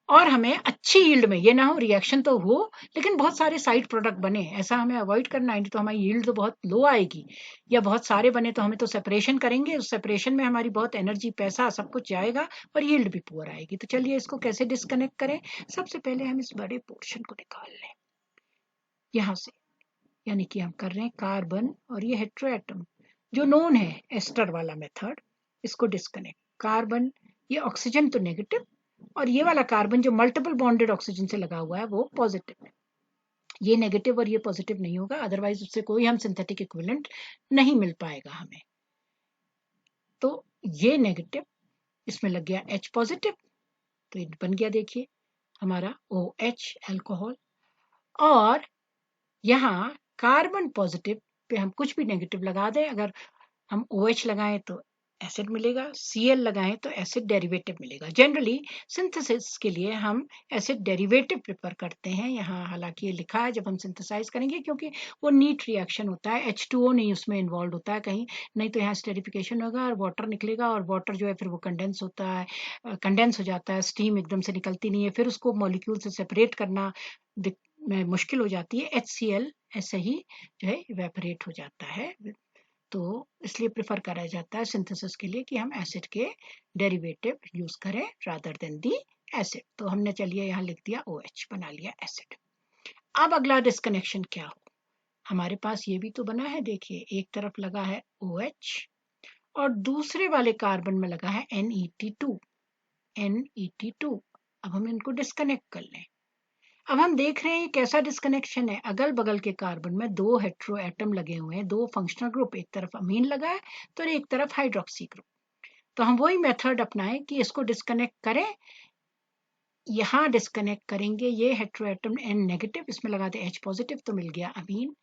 और हमें अच्छी यील्ड में, ये ना हो रिएक्शन तो हो लेकिन बहुत सारे साइड प्रोडक्ट बने, ऐसा हमें अवॉइड करना है, तो हमारी यील्ड तो बहुत लो आएगी। या बहुत सारे बने तो हमें तो सेपरेशन करेंगे, उस सेपरेशन में हमारी बहुत एनर्जी, पैसा सब कुछ जाएगा और यील्ड भी पुअर आएगी। तो चलिए इसको कैसे डिस्कनेक्ट करें। सबसे पहले हम इस बड़े पोर्शन को निकाल लें यहाँ से, यानी कि हम कर रहे हैं कार्बन और ये हेट्रोएटम जो नोन है एस्टर वाला मेथड, इसको डिस्कनेक्ट। कार्बन ये ऑक्सीजन तो नेगेटिव और ये वाला कार्बन जो मल्टीपल बॉन्डेड ऑक्सीजन से लगा हुआ है वो पॉजिटिव है, ये नेगेटिव और ये पॉजिटिव नहीं होगा, अदरवाइज उससे कोई हम सिंथेटिक इक्विवेलेंट नहीं मिल पाएगा हमें। तो ये नेगेटिव, इसमें लग गया H पॉजिटिव, तो ये बन गया देखिए हमारा OH अल्कोहल। और यहाँ कार्बन पॉजिटिव पे हम कुछ भी नेगेटिव लगा दें, अगर हम OH लगाएं तो एसिड मिलेगा, Cl लगाएं तो एसिड डेरिवेटिव मिलेगा। जनरली सिंथेसिस के लिए हम एसिड डेरिवेटिव प्रेफर करते हैं, यहाँ हालांकि ये लिखा है जब हम सिंथेसाइज करेंगे, क्योंकि वो नीट रिएक्शन होता है, H2O नहीं उसमें इन्वॉल्व होता है कहीं, नहीं तो यहाँ स्टेरिफिकेशन होगा और वाटर निकलेगा और वाटर जो है फिर वो कंडेंस होता है, कंडेंस हो जाता है, स्टीम एकदम से निकलती नहीं है, फिर उसको मॉलिक्यूल से सेपरेट करना में मुश्किल हो जाती है, HCl ऐसे ही जो है इवेपोरेट हो जाता है। तो इसलिए प्रेफर करा जाता है सिंथेसिस के लिए कि हम एसिड के डेरिवेटिव यूज करें रादर देन दी एसिड। तो हमने चलिए यहाँ लिख दिया OH, बना लिया एसिड। अब अगला डिस्कनेक्शन क्या हो, हमारे पास ये भी तो बना है, देखिए एक तरफ लगा है OH और दूसरे वाले कार्बन में लगा है NET2। अब हम इनको डिस्कनेक्ट कर लें। अब हम देख रहे हैं कैसा डिस्कनेक्शन है, अगल बगल के कार्बन में 2 हेट्रो एटम लगे हुए हैं, 2 फंक्शनल ग्रुप, एक तरफ अमीन लगा है तो एक तरफ हाइड्रोक्सी ग्रुप। तो हम वही मेथड अपनाएं कि इसको डिस्कनेक्ट करें, यहाँ डिस्कनेक्ट करेंगे, ये हेट्रो एटम N नेगेटिव, इसमें लगा दे H पॉजिटिव, तो मिल गया अमीन,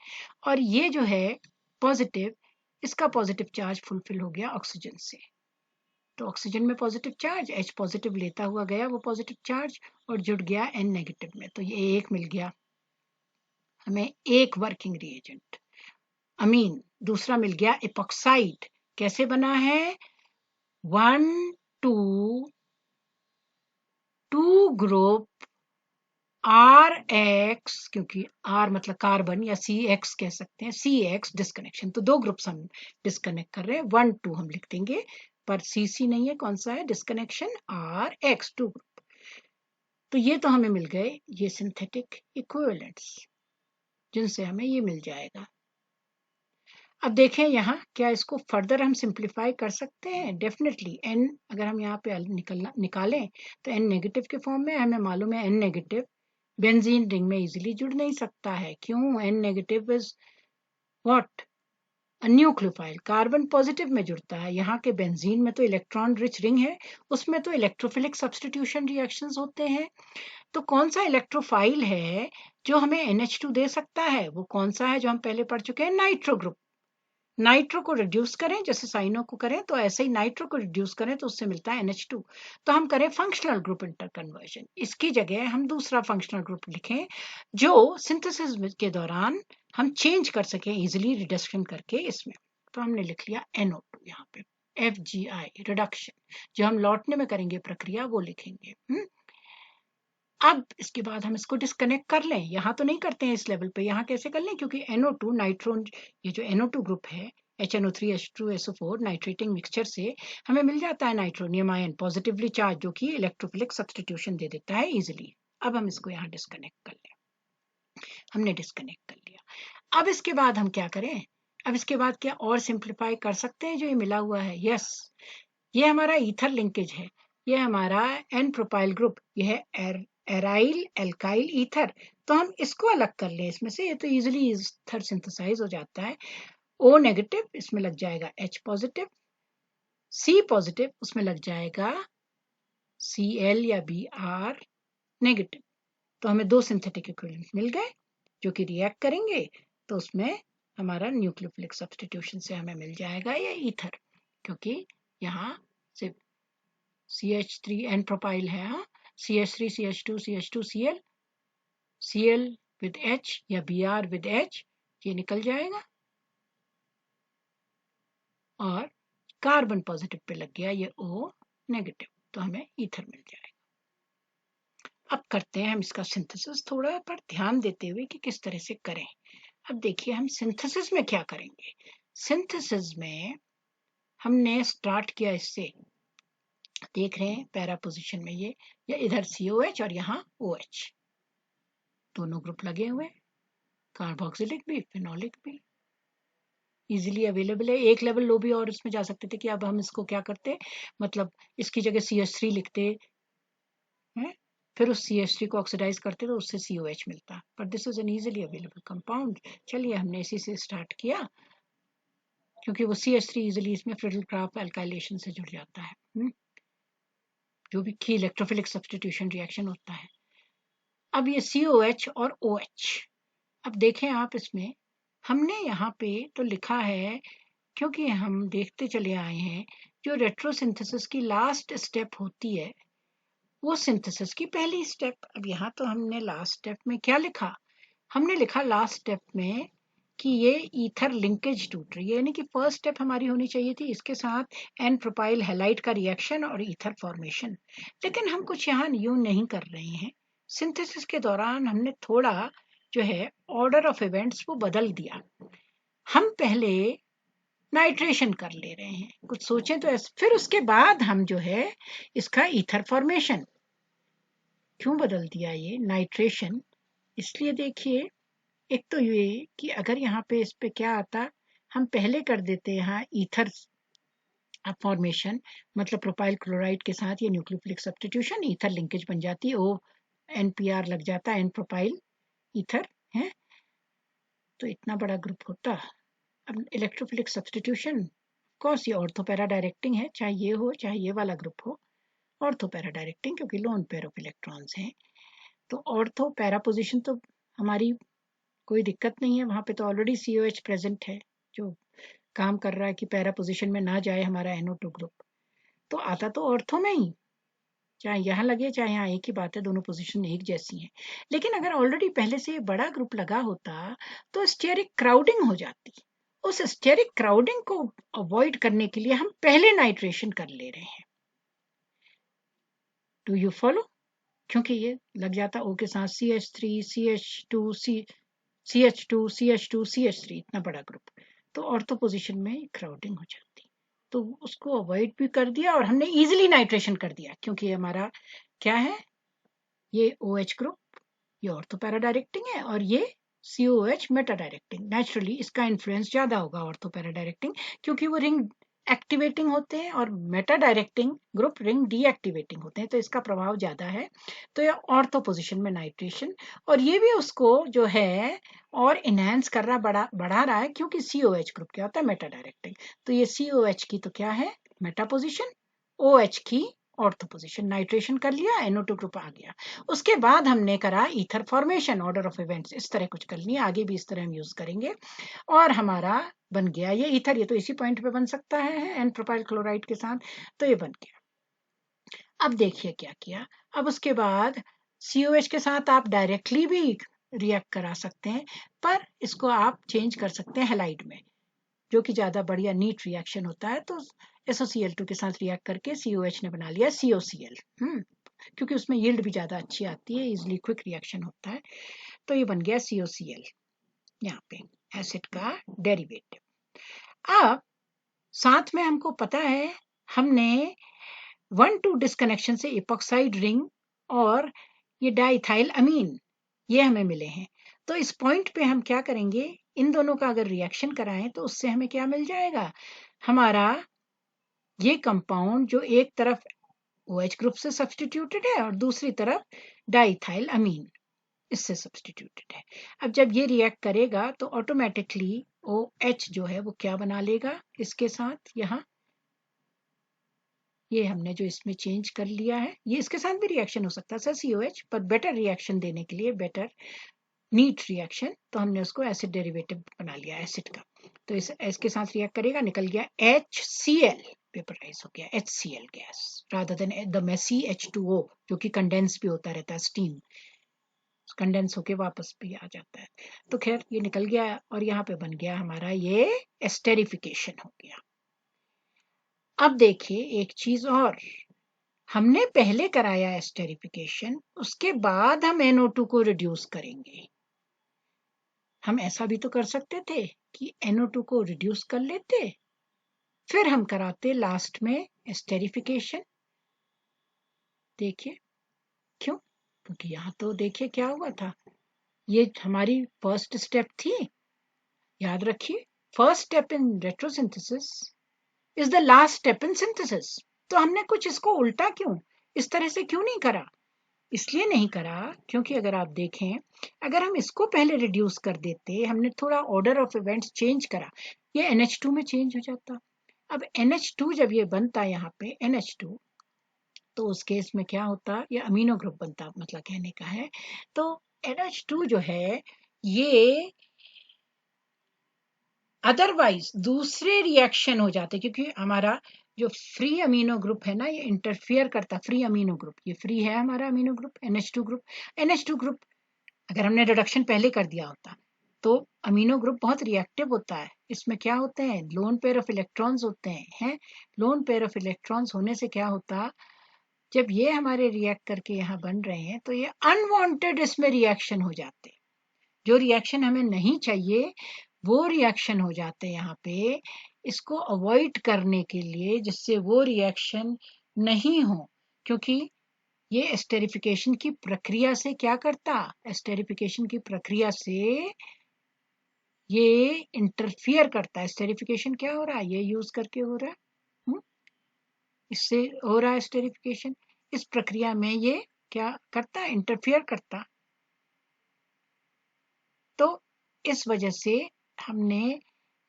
और ये जो है पॉजिटिव, इसका पॉजिटिव चार्ज फुलफिल हो गया ऑक्सीजन से। तो ऑक्सीजन में पॉजिटिव चार्ज, H पॉजिटिव लेता हुआ गया वो पॉजिटिव चार्ज और जुड़ गया N नेगेटिव में, तो ये एक मिल गया हमें, एक वर्किंग रिएजेंट अमीन। दूसरा मिल गया इपॉक्साइड, कैसे बना है, 1 2 2 ग्रुप RX, क्योंकि R मतलब कार्बन, या CX कह सकते हैं, CX डिस्कनेक्शन, तो 2 ग्रुप्स हम डिस्कनेक्ट कर रहे हैं, 1 2 हम लिख देंगे, पर CC नहीं है, कौन सा है डिस्कनेक्शन, RX 2 ग्रुप। तो ये तो हमें मिल गए ये सिंथेटिक इक्विवेलेंट्स, जिनसे हमें ये मिल जाएगा। अब देखें यहाँ क्या इसको फर्दर हम सिंप्लीफाई कर सकते हैं, डेफिनेटली। N अगर हम यहाँ पे निकालें तो N नेगेटिव के फॉर्म में, हमें मालूम है N नेगेटिव बेंजीन रिंग में इजीली जुड़ नहीं सकता है, क्यों, N negative is what, nucleophile, carbon positive में जुड़ता है। यहाँ के बेंजीन में तो इलेक्ट्रॉन रिच रिंग है, उसमें तो इलेक्ट्रोफिलिक सब्स्टिट्यूशन रिएक्शंस होते हैं। तो कौन सा इलेक्ट्रोफाइल है जो हमें NH2 दे सकता है, वो कौन सा है जो हम पहले पढ़ चुके हैं, नाइट्रो ग्रुप। नाइट्रो को रिड्यूस करें, जैसे साइनो को करें, तो ऐसे ही नाइट्रो को रिड्यूस करें तो उससे मिलता है NH2। तो हम करें फंक्शनल ग्रुप इंटर कन्वर्जन, इसकी जगह हम दूसरा फंक्शनल ग्रुप लिखें जो सिंथेसिस के दौरान हम चेंज कर सकें इजिली रिडक्शन करके इसमें। तो हमने लिख लिया NO2 यहाँ पे, FGI रिडक्शन, जो हम लौटने में करेंगे प्रक्रिया वो लिखेंगे। अब इसके बाद हम इसको डिस्कनेक्ट कर लें, यहाँ तो नहीं करते हैं इस लेवल पे, यहाँ कैसे कर लें, क्योंकि NO2 नाइट्रोन, ये जो NO2 ग्रुप है HNO3 H2SO4 नाइट्रेटिंग मिक्सचर से हमें मिल जाता है नाइट्रोनियम आयन पॉजिटिवली चार्ज, जो कि इलेक्ट्रोफिलिक सब्स्टिट्यूशन दे देता है इजिली। अब हम इसको यहाँ डिस्कनेक्ट कर लें, हमने डिस्कनेक्ट कर लिया। अब इसके बाद हम क्या करें, अब इसके बाद क्या और सिंप्लीफाई कर सकते हैं जो ये मिला हुआ है, यस, ये हमारा ईथर लिंकेज है, ये हमारा N प्रोपाइल ग्रुप, ये है एराइल एल्काइल ईथर। तो हम इसको अलग कर लें इसमें से, ये तो इजीली ईथर सिंथेसाइज हो जाता है। O नेगेटिव इसमें लग जाएगा H पॉजिटिव, C पॉजिटिव उसमें लग जाएगा Cl या Br नेगेटिव। तो हमें 2 सिंथेटिक इक्विवेलेंट मिल गए जो कि रिएक्ट करेंगे, तो उसमें हमारा न्यूक्लियोफिलिक सब्स्टिट्यूशन से हमें मिल जाएगा ये ईथर, क्योंकि यहाँ सिर्फ CH3 N प्रोपाइल है, हाँ, CH3 CH2 CH2 Cl, Cl with H या Br with H, ये निकल जाएगा और कार्बन पॉजिटिव पे लग गया ये O नेगेटिव, तो हमें ईथर मिल जाएगा। अब करते हैं हम इसका सिंथेसिस, थोड़ा पर ध्यान देते हुए कि किस तरह से करें। अब देखिए हम सिंथेसिस में क्या करेंगे, सिंथेसिस में हमने स्टार्ट किया इससे, देख रहे हैं पैरा पोजीशन में ये इधर COH और यहाँ OH, दोनों ग्रुप लगे हुए, कार्बोक्सिलिक भी फिनोलिक भी इजीली अवेलेबल है। एक लेवल लो भी और इसमें जा सकते थे कि अब हम इसको क्या करते, मतलब इसकी जगह CH3 लिखते हैं, फिर उस CH3 को ऑक्सीडाइज करते तो उससे COH मिलता, but this is an easily available compound. चलिए हमने इसी से स्टार्ट किया, क्योंकि वो CH3 इजीली इसमें फ्रिडल-क्राफ्ट एल्काइलेशन से जुड़ जाता है, जो भी की इलेक्ट्रोफिलिक सब्स्टिट्यूशन रिएक्शन होता है। अब ये COH और OH, अब देखें आप इसमें हमने यहाँ पे तो लिखा है, क्योंकि हम देखते चले आए हैं जो रेट्रोसिंथेसिस की लास्ट स्टेप होती है वो सिंथेसिस की पहली स्टेप। अब यहाँ तो हमने लास्ट स्टेप में क्या लिखा, हमने लिखा लास्ट स्टेप में कि ये ईथर लिंकेज टूट रही है, यानी कि फर्स्ट स्टेप हमारी होनी चाहिए थी इसके साथ N प्रोपाइल हैलाइड का रिएक्शन और ईथर फॉर्मेशन, लेकिन हम कुछ यहाँ यूं नहीं कर रहे हैं। सिंथेसिस के दौरान हमने थोड़ा जो है ऑर्डर ऑफ इवेंट्स वो बदल दिया, हम पहले नाइट्रेशन कर ले रहे हैं, कुछ सोचें तो फिर उसके बाद हम जो है इसका ईथर फॉर्मेशन। क्यों बदल दिया ये नाइट्रेशन, इसलिए देखिए, एक तो ये कि अगर यहाँ पे इस पे क्या आता, हम पहले कर देते यहाँ ईथर फॉर्मेशन, मतलब प्रोपाइल क्लोराइड के साथ ये न्यूक्लियोफिलिक सब्स्टिट्यूशन, ईथर लिंकेज बन जाती, O NPR लग जाता, N प्रोपाइल ईथर है, तो इतना बड़ा ग्रुप होता। अब इलेक्ट्रोफिलिक सब्स्टिट्यूशन कोर्स ये ऑर्थो पैरा डायरेक्टिंग है, चाहे ये हो चाहे ये वाला ग्रुप हो, ऑर्थो पैरा डायरेक्टिंग क्योंकि लोन पेयर ऑफ इलेक्ट्रॉन्स हैं। तो ऑर्थो पैरा पोजीशन तो हमारी कोई दिक्कत नहीं है, वहां पे तो ऑलरेडी COH प्रेजेंट है जो काम कर रहा है कि पैरा पोजीशन में ना जाए हमारा NO2 ग्रुप। तो आता तो ऑर्थो में ही, चाहे यहाँ लगे चाहे यहाँ, एक ही बात है, दोनों पोजीशन एक जैसी हैं। लेकिन अगर ऑलरेडी पहले से बड़ा ग्रुप लगा होता तो स्टेरिक क्राउडिंग हो जाती। उस स्टेरिक क्राउडिंग को अवॉइड करने के लिए हम पहले नाइट्रेशन कर ले रहे हैं। Do you follow? क्योंकि ये लग जाता O के साथ CH3 CH2 CH2 CH2 CH3, इतना बड़ा ग्रुप, तो ऑर्थो पोजीशन में क्राउडिंग हो जाती। तो उसको अवॉइड भी कर दिया और हमने इजीली नाइट्रेशन कर दिया, क्योंकि ये हमारा क्या है, ये OH ग्रुप, ये ऑर्थो पैरा डायरेक्टिंग है, और ये COH मेटा डायरेक्टिंग। नेचुरली इसका इन्फ्लुएंस ज्यादा होगा ऑर्थो पैरा डायरेक्टिंग, क्योंकि वो रिंग एक्टिवेटिंग होते हैं और Meta directing group ring deactivating होते हैं, तो इसका प्रभाव ज्यादा है। तो ये ऑर्थो पोजीशन में नाइट्रेशन, और ये भी उसको जो है और इनहेंस कर रहा, बढ़ा रहा है, क्योंकि COH ग्रुप क्या होता है, मेटा डायरेक्टिंग। तो ये COH की तो क्या है, मेटा पोजीशन, OH की ऑर्थो पोजीशन। नाइट्रेशन कर लिया, NO2 ग्रुप आ गया। उसके बाद हमने करा ether formation, order of events इस तरह कुछ कर लिया, आगे भी इस तरह हम यूज करेंगे, और हमारा बन गया ये ईथर। ये तो इसी पॉइंट पे बन सकता है एन प्रोपाइल क्लोराइड के साथ, तो ये बन गया। अब देखिए क्या किया, अब उसके बाद COH के साथ आप डायरेक्टली भी रिएक्ट करा सकते हैं, पर इसको आप चेंज कर सकते हैं हैलाइड में, जो कि ज्यादा बढ़िया नीट रिएक्शन होता है। तो SOCl2 के साथ रिएक्ट करके COH ने बना लिया COCl, क्योंकि उसमें यील्ड भी ज्यादा अच्छी आती है, इजिली क्विक रिएक्शन होता है। तो ये बन गया COCl, यहाँ पे एसिड का डेरिवेटिव। अब साथ में हमको पता है, हमने 1,2 डिस्कनेक्शन से इपॉक्साइड रिंग और ये डाइथाइल अमीन, ये हमें मिले हैं। तो इस पॉइंट पे हम क्या करेंगे, इन दोनों का अगर रिएक्शन कराएं तो उससे हमें क्या मिल जाएगा, हमारा ये कंपाउंड जो एक तरफ OH ग्रुप से सब्सटीट्यूटेड है और दूसरी तरफ डाइथाइल अमीन इससे सब्सटीट्यूटेड है। अब जब ये रिएक्ट करेगा तो ऑटोमेटिकली OH जो है वो क्या बना लेगा इसके साथ, यहाँ ये हमने जो इसमें चेंज कर लिया है, ये इसके साथ भी रिएक्शन हो सकता है सर COH, पर बेटर रिएक्शन देने के लिए, बेटर नीट रिएक्शन, तो हमने उसको एसिड डेरिवेटिव बना लिया एसिड का। तो इसके साथ रिएक्ट करेगा, निकल गया HCl, वेपराइज हो गया HCl gas, rather than the messy H2O जो कि कंडेंस भी होता रहता है, स्टीम कंडेंस होके वापस भी आ जाता है। तो खैर ये निकल गया, और यहाँ पे बन गया हमारा ये एस्टेरिफिकेशन हो गया। अब देखिए एक चीज और, हमने पहले कराया एस्टेरिफिकेशन, उसके बाद हम NO2 को रिड्यूस करेंगे। हम ऐसा भी तो कर सकते थे कि NO2 को रिड्यूस कर लेते, फिर हम कराते लास्ट में एस्टेरिफिकेशन। देखिए क्यों, क्योंकि यहाँ तो देखिए क्या हुआ था, ये हमारी फर्स्ट स्टेप थी, याद रखिए first step in retrosynthesis is the last step in synthesis. तो हमने कुछ इसको उल्टा क्यों, इस तरह से क्यों नहीं करा, इसलिए नहीं करा क्योंकि अगर आप देखें, अगर हम इसको पहले रिड्यूस कर देते, हमने थोड़ा ऑर्डर ऑफ इवेंट्स चेंज करा, ये NH2 में चेंज हो जाता। अब NH2 जब ये बनता यहाँ पे NH2, तो उस केस में क्या होता, ये अमीनो ग्रुप बनता, मतलब कहने का है। तो NH2 जो है ये अदरवाइज दूसरे रिएक्शन हो जाते, क्योंकि हमारा जो फ्री अमीनो ग्रुप है ना, ये इंटरफियर करता, फ्री अमीनो ग्रुप, ये फ्री है हमारा amino group NH2 group. NH2 group अगर हमने रिडक्शन पहले कर दिया होता तो अमीनो ग्रुप बहुत रिएक्टिव होता है, इसमें क्या होते हैं, लोन पेयर ऑफ इलेक्ट्रॉन्स होते हैं। लोन पेयर ऑफ इलेक्ट्रॉन्स होने से क्या होता, जब ये हमारे रिएक्ट करके यहाँ बन रहे हैं तो ये अनवांटेड इसमें रिएक्शन हो जाते, जो रिएक्शन हमें नहीं चाहिए वो रिएक्शन हो जाते हैं यहाँ पे। इसको अवॉइड करने के लिए, जिससे वो रिएक्शन नहीं हो, क्योंकि ये एस्टेरिफिकेशन की प्रक्रिया से क्या करता, एस्टेरिफिकेशन की प्रक्रिया से ये इंटरफियर करता है। एस्टेरिफिकेशन क्या हो रहा है, ये यूज करके हो रहा है, इससे हो रहा है एस्टेरिफिकेशन। इस प्रक्रिया में ये क्या करता है, इंटरफियर करता। तो इस वजह से हमने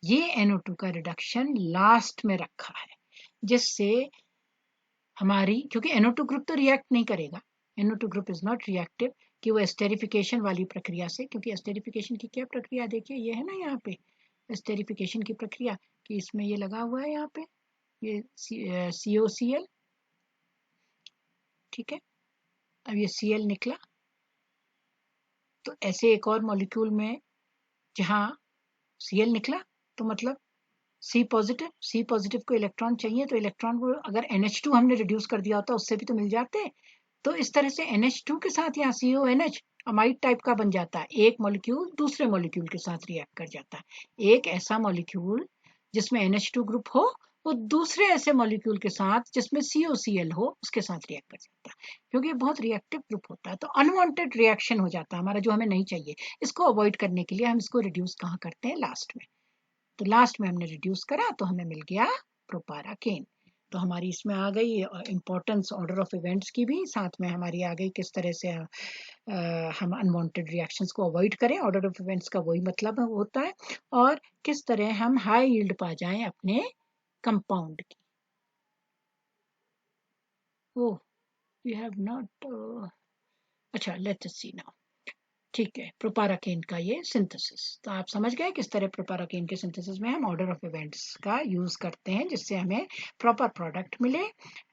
ये NO2 का रिडक्शन लास्ट में रखा है, जिससे हमारी, क्योंकि NO2 ग्रुप तो रिएक्ट नहीं करेगा, NO2 group is not reactive कि वो एस्टेरिफिकेशन वाली प्रक्रिया से, क्योंकि एस्टेरिफिकेशन की क्या प्रक्रिया देखिए, ये है ना यहाँ पे एस्टेरिफिकेशन की प्रक्रिया, कि इसमें ये लगा हुआ है यहाँ पे, ये COCl, ठीक है। अब ये Cl निकला, तो ऐसे एक और मॉलिक्यूल में जहाँ Cl निकला तो मतलब C पॉजिटिव को इलेक्ट्रॉन चाहिए, तो इलेक्ट्रॉन को अगर NH2 हमने रिड्यूस कर दिया होता उससे भी तो मिल जाते। तो इस तरह से NH2 के साथ यहाँ CONH अमाइड टाइप का बन जाता है, एक मॉलिक्यूल दूसरे मॉलिक्यूल के साथ रिएक्ट कर जाता है। एक ऐसा मॉलिक्यूल जिसमें NH2 ग्रुप हो वो दूसरे ऐसे मॉलिक्यूल के साथ जिसमें COCl हो उसके साथ रिएक्ट कर जाता है, क्योंकि ये बहुत रिएक्टिव ग्रुप होता है। तो अनवांटेड रिएक्शन हो जाता है हमारा, जो हमें नहीं चाहिए। इसको अवॉइड करने के लिए हम इसको रिड्यूस कहाँ करते हैं, लास्ट में। तो लास्ट में हमने रिड्यूस करा तो हमें मिल गया प्रोपाराकेन। तो हमारी इसमें आ गई इंपॉर्टेंस ऑर्डर ऑफ इवेंट्स की भी, साथ में हमारी आ गई किस तरह से हम अनवांटेड रिएक्शंस को अवॉइड करें। ऑर्डर ऑफ इवेंट्स का वही मतलब होता है, और किस तरह हम हाई यील्ड पा जाएं अपने कंपाउंड की। ओह, वी हैव नॉट, अच्छा लेट्स सी नाउ। ठीक है, प्रोपाराकेन का ये सिंथेसिस, तो आप समझ गए किस तरह प्रोपाराकेन के सिंथेसिस में हम ऑर्डर ऑफ इवेंट्स का यूज करते हैं जिससे हमें प्रॉपर प्रोडक्ट मिले।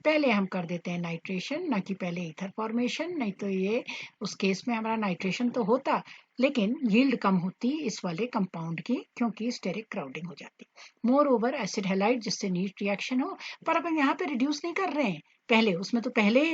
पहले हम कर देते हैं नाइट्रेशन, ना कि पहले ईथर फॉर्मेशन, नहीं तो ये उस केस में हमारा नाइट्रेशन तो होता लेकिन यील्ड कम होती इस वाले कंपाउंड की, क्योंकि स्टेरिक क्राउडिंग हो जाती। मोर ओवर एसिड हैलाइड जिससे नीट रिएक्शन हो, पर अपन यहाँ पे रिड्यूस नहीं कर रहे हैं। पहले उसमें तो पहले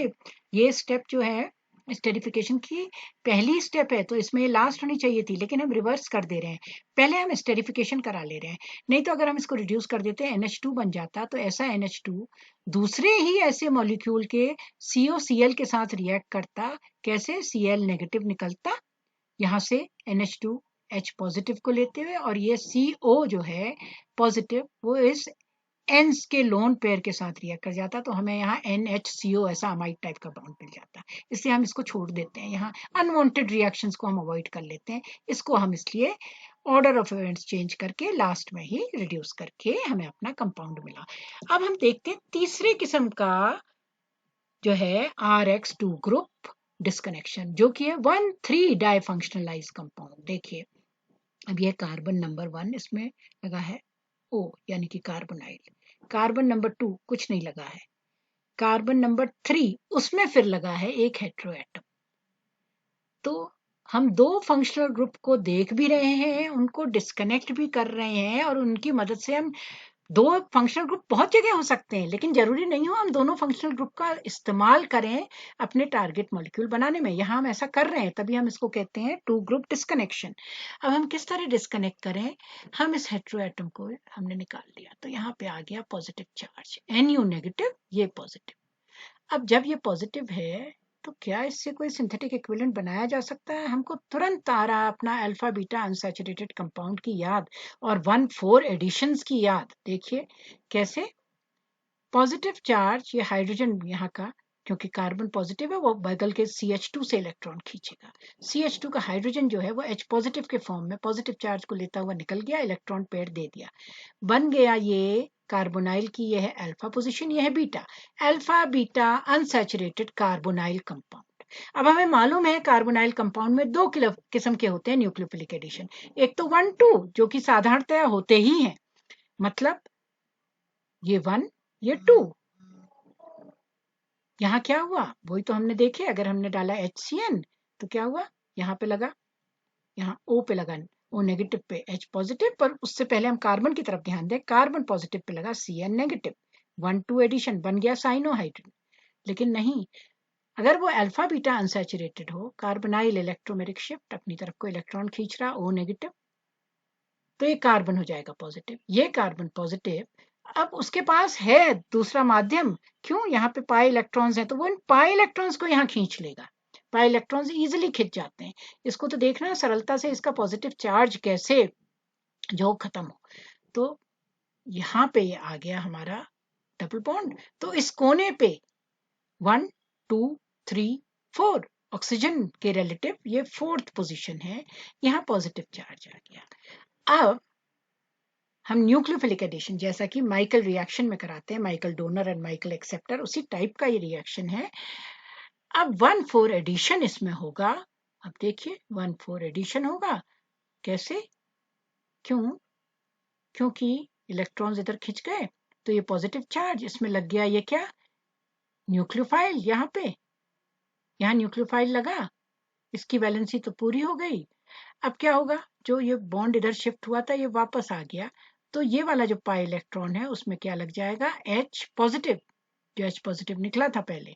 ये स्टेप जो है स्टेरिफिकेशन की पहली स्टेप है, तो इसमें लास्ट होनी चाहिए थी, लेकिन हम रिवर्स कर दे रहे हैं। पहले हम स्टेरिफिकेशन करा ले रहे हैं, नहीं तो अगर हम इसको रिड्यूस कर देते NH2 बन जाता, तो ऐसा NH2 दूसरे ही ऐसे मॉलिक्यूल के COCl के साथ रिएक्ट करता। कैसे? Cl नेगेटिव निकलता यहाँ से NH2H पॉजिटिव को लेते हुए, और ये CO जो है पॉजिटिव वो इस एन्स के लोन पेयर के साथ रिएक्ट कर जाता, तो हमें यहाँ NHCO ऐसा अमाइड टाइप का बॉन्ड मिल जाता है। इसलिए हम इसको छोड़ देते हैं, यहाँ अनवांटेड रिएक्शंस को हम अवॉइड कर लेते हैं। इसको हम इसलिए ऑर्डर ऑफ इवेंट्स चेंज करके लास्ट में ही रिड्यूस करके हमें अपना कंपाउंड मिला। अब हम देखते हैं तीसरे किस्म का जो है RX2 ग्रुप डिस्कनेक्शन, जो कि है 1,3 डाइफंक्शनलाइज कंपाउंड। देखिए अब ये कार्बन नंबर 1 इसमें लगा है O यानी कि कार्बोनाइल, कार्बन नंबर 2 कुछ नहीं लगा है, कार्बन नंबर 3 उसमें फिर लगा है एक हेटेरो एटम। तो हम दो फंक्शनल ग्रुप को देख भी रहे हैं, उनको डिस्कनेक्ट भी कर रहे हैं, और उनकी मदद से हम दो फंक्शनल ग्रुप बहुत जगह हो सकते हैं, लेकिन जरूरी नहीं हो हम दोनों फंक्शनल ग्रुप का इस्तेमाल करें अपने टारगेट मॉलिक्यूल बनाने में। यहाँ हम ऐसा कर रहे हैं, तभी हम इसको कहते हैं टू ग्रुप डिस्कनेक्शन। अब हम किस तरह डिस्कनेक्ट करें, हम इस हेटेरो एटम को हमने निकाल लिया, तो यहाँ पे आ गया पॉजिटिव चार्ज, NU नेगेटिव, ये पॉजिटिव। अब जब ये पॉजिटिव है तो क्या इससे कोई सिंथेटिक इक्विवेलेंट बनाया जा सकता है? हमको तुरंत आ रहा अपना अल्फा बीटा अनसैचुरेटेड कंपाउंड की याद और 1,4 एडिशंस की याद। देखिए कैसे, पॉजिटिव चार्ज ये हाइड्रोजन यहाँ का, क्योंकि कार्बन पॉजिटिव है वो बगल के CH2 से इलेक्ट्रॉन खींचेगा। CH2 का हाइड्रोजन जो है वो H पॉजिटिव के फॉर्म में पॉजिटिव चार्ज को लेता हुआ निकल गया, इलेक्ट्रॉन पेयर दे दिया, बन गया ये कार्बोनाइल की, यह है अल्फा पोजीशन, यह है beta, alpha beta unsaturated carbonyl compound. अब हमें मालूम है कार्बोनाइल कंपाउंड में दो किस्म के होते हैं न्यूक्लियोफिलिक एडिशन, एक तो 1,2 जो कि साधारणतया होते ही हैं, मतलब ये 1 ये 2। यहाँ क्या हुआ वही तो हमने देखे, अगर हमने डाला HCN तो क्या हुआ, यहाँ पे लगा, यहाँ O पे लगा, O नेगेटिव पे H पॉजिटिव, पर उससे पहले हम कार्बन की तरफ ध्यान दें, कार्बन पॉजिटिव पे लगा CN नेगेटिव, 1,2 एडिशन बन गया साइनोहाइड्रिन। लेकिन नहीं, अगर वो अल्फा बीटा अनसैचुरेटेड हो, कार्बोनाइल इलेक्ट्रोमेरिक शिफ्ट अपनी तरफ को इलेक्ट्रॉन खींच रहा O नेगेटिव, तो ये कार्बन हो जाएगा पॉजिटिव, ये कार्बन पॉजिटिव। अब उसके पास है दूसरा माध्यम, क्यों, यहाँ पे पाई इलेक्ट्रॉन्स हैं, तो वो इन पाई इलेक्ट्रॉन्स को यहाँ खींच लेगा, पाई इलेक्ट्रॉन्स इजीली खिंच जाते हैं। इसको तो देखना सरलता से, इसका पॉजिटिव चार्ज कैसे जो खत्म हो। तो यहाँ पे ये आ गया हमारा डबल बॉन्ड, तो इस कोने पे 1 2 3 4 ऑक्सीजन के रिलेटिव ये 4th पोजीशन है, यहाँ पॉजिटिव चार्ज आ गया। अब हम न्यूक्लियोफिलिक एडिशन जैसा कि माइकल रिएक्शन में कराते हैं, Michael donor and Michael acceptor, उसी टाइप का ये रिएक्शन है। अब 1,4 एडिशन इसमें होगा। अब देखिए 1,4 एडिशन होगा कैसे, क्यों, क्योंकि इलेक्ट्रॉन्स इधर खिंच गए, तो ये पॉजिटिव चार्ज, इसमें लग गया ये क्या, न्यूक्लियोफाइल। यहाँ न्यूक्लियोफाइल लगा, इसकी वैलेंसी तो पूरी हो गई। अब क्या होगा, जो ये बॉन्ड इधर शिफ्ट हुआ था ये वापस आ गया, तो ये वाला जो पाई इलेक्ट्रॉन है उसमें क्या लग जाएगा, H पॉजिटिव, जो H पॉजिटिव निकला था पहले।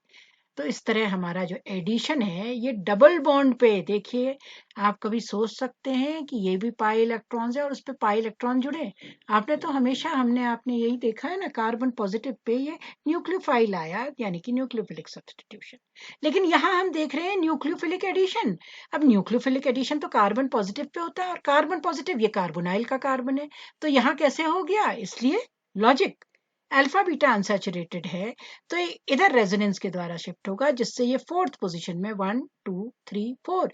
तो इस तरह हमारा जो एडिशन है ये डबल बॉन्ड पे, देखिए आप कभी सोच सकते हैं कि ये भी पाई इलेक्ट्रॉन्स है और उस पे पाई इलेक्ट्रॉन जुड़े। आपने तो हमेशा आपने यही देखा है ना, कार्बन पॉजिटिव पे ये न्यूक्लियोफाइल आया, यानी कि न्यूक्लियोफिलिक सब्स्टिट्यूशन। लेकिन यहाँ हम देख रहे हैं न्यूक्लियोफिलिक एडिशन। अब न्यूक्लियोफिलिक एडिशन तो कार्बन पॉजिटिव पे होता है, और कार्बन पॉजिटिव ये कार्बोनाइल का कार्बन है, तो यहाँ कैसे हो गया, इसलिए लॉजिक, अल्फा बीटा अनसैचुरेटेड है तो ये इधर रेजोनेंस के द्वारा शिफ्ट होगा, जिससे ये फोर्थ पोजीशन में 1 2 3 4,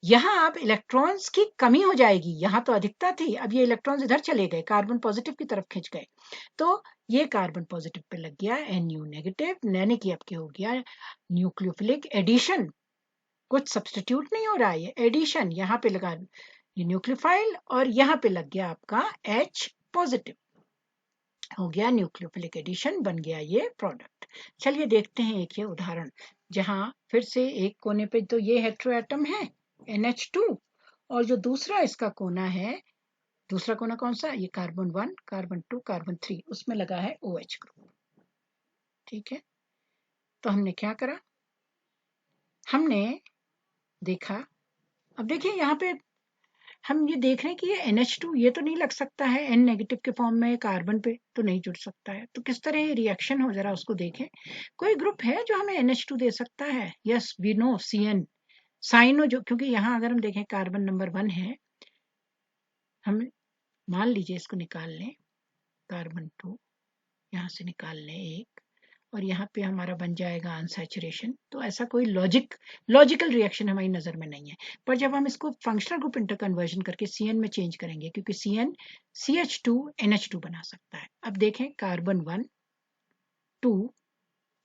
यहाँ आप इलेक्ट्रॉन्स की कमी हो जाएगी, यहाँ तो अधिकता थी, अब ये इलेक्ट्रॉन्स इधर चले गए, कार्बन पॉजिटिव की तरफ खिंच गए, तो ये कार्बन पॉजिटिव पे लग गया NU नेगेटिव, यानी कि अब क्या हो गया, न्यूक्लियोफिलिक एडिशन। कुछ सब्स्टिट्यूट नहीं हो रहा है, ये एडिशन, यहाँ पे लगा ये न्यूक्लियोफाइल और यहाँ पे लग गया आपका H पॉजिटिव, हो गया न्यूक्लियोफिलिक एडिशन, बन गया ये प्रोडक्ट। चलिए देखते हैं एक ये उदाहरण, जहां फिर से एक कोने पे तो ये हेटेरोएटम है NH2, और जो दूसरा इसका कोना है, दूसरा कोना कौन सा, ये कार्बन 1 कार्बन 2 कार्बन 3, उसमें लगा है OH ग्रुप। ठीक है, तो हमने क्या करा, हमने देखा, अब देखिए यहाँ पे हम ये देख रहे हैं कि ये NH2 ये तो नहीं लग सकता है, N नेगेटिव के फॉर्म में कार्बन पे तो नहीं जुड़ सकता है, तो किस तरह ये रिएक्शन हो, जरा उसको देखें। कोई ग्रुप है जो हमें NH2 दे सकता है, yes we know CN cyano, जो क्योंकि यहाँ अगर हम देखें कार्बन नंबर 1 है, हम मान लीजिए इसको निकाल लें, कार्बन 2 यहाँ से निकाल लें एक, और यहाँ पे हमारा बन जाएगा अनसैचुरेशन, तो ऐसा कोई लॉजिकल रिएक्शन हमारी नजर में नहीं है। पर जब हम इसको फंक्शनल ग्रुप इंटरकन्वर्जन करके CN में चेंज करेंगे, क्योंकि CN CH2 NH2 बना सकता है। अब देखें कार्बन 1 2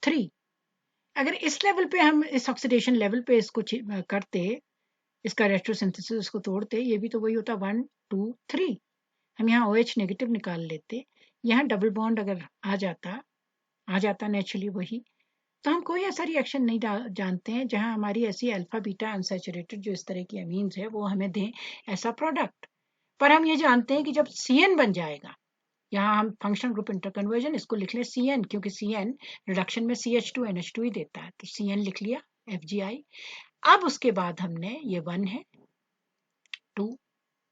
3, अगर इस लेवल पे हम इस ऑक्सीडेशन लेवल पे इसको करते, इसका रेट्रोसिंथेसिस इसको तोड़ते, ये भी तो वही होता 1 2 3, हम यहाँ OH नेगेटिव निकाल लेते, यहाँ डबल बॉन्ड अगर आ जाता नेचुरली वही, तो हम कोई ऐसा रिएक्शन नहीं जानते हैं जहां हमारी ऐसी अल्फा बीटा अनसैचुरेटेड जो इस तरह की अमीन्स है वो हमें दें ऐसा प्रोडक्ट। पर हम ये जानते हैं कि जब CN बन जाएगा, यहाँ हम फंक्शनल ग्रुप इंटरकन्वर्जन इसको लिख लें CN, क्योंकि CN रिडक्शन में CH2 NH2 ही देता है, तो CN लिख लिया FGI। अब उसके बाद हमने ये 1 है 2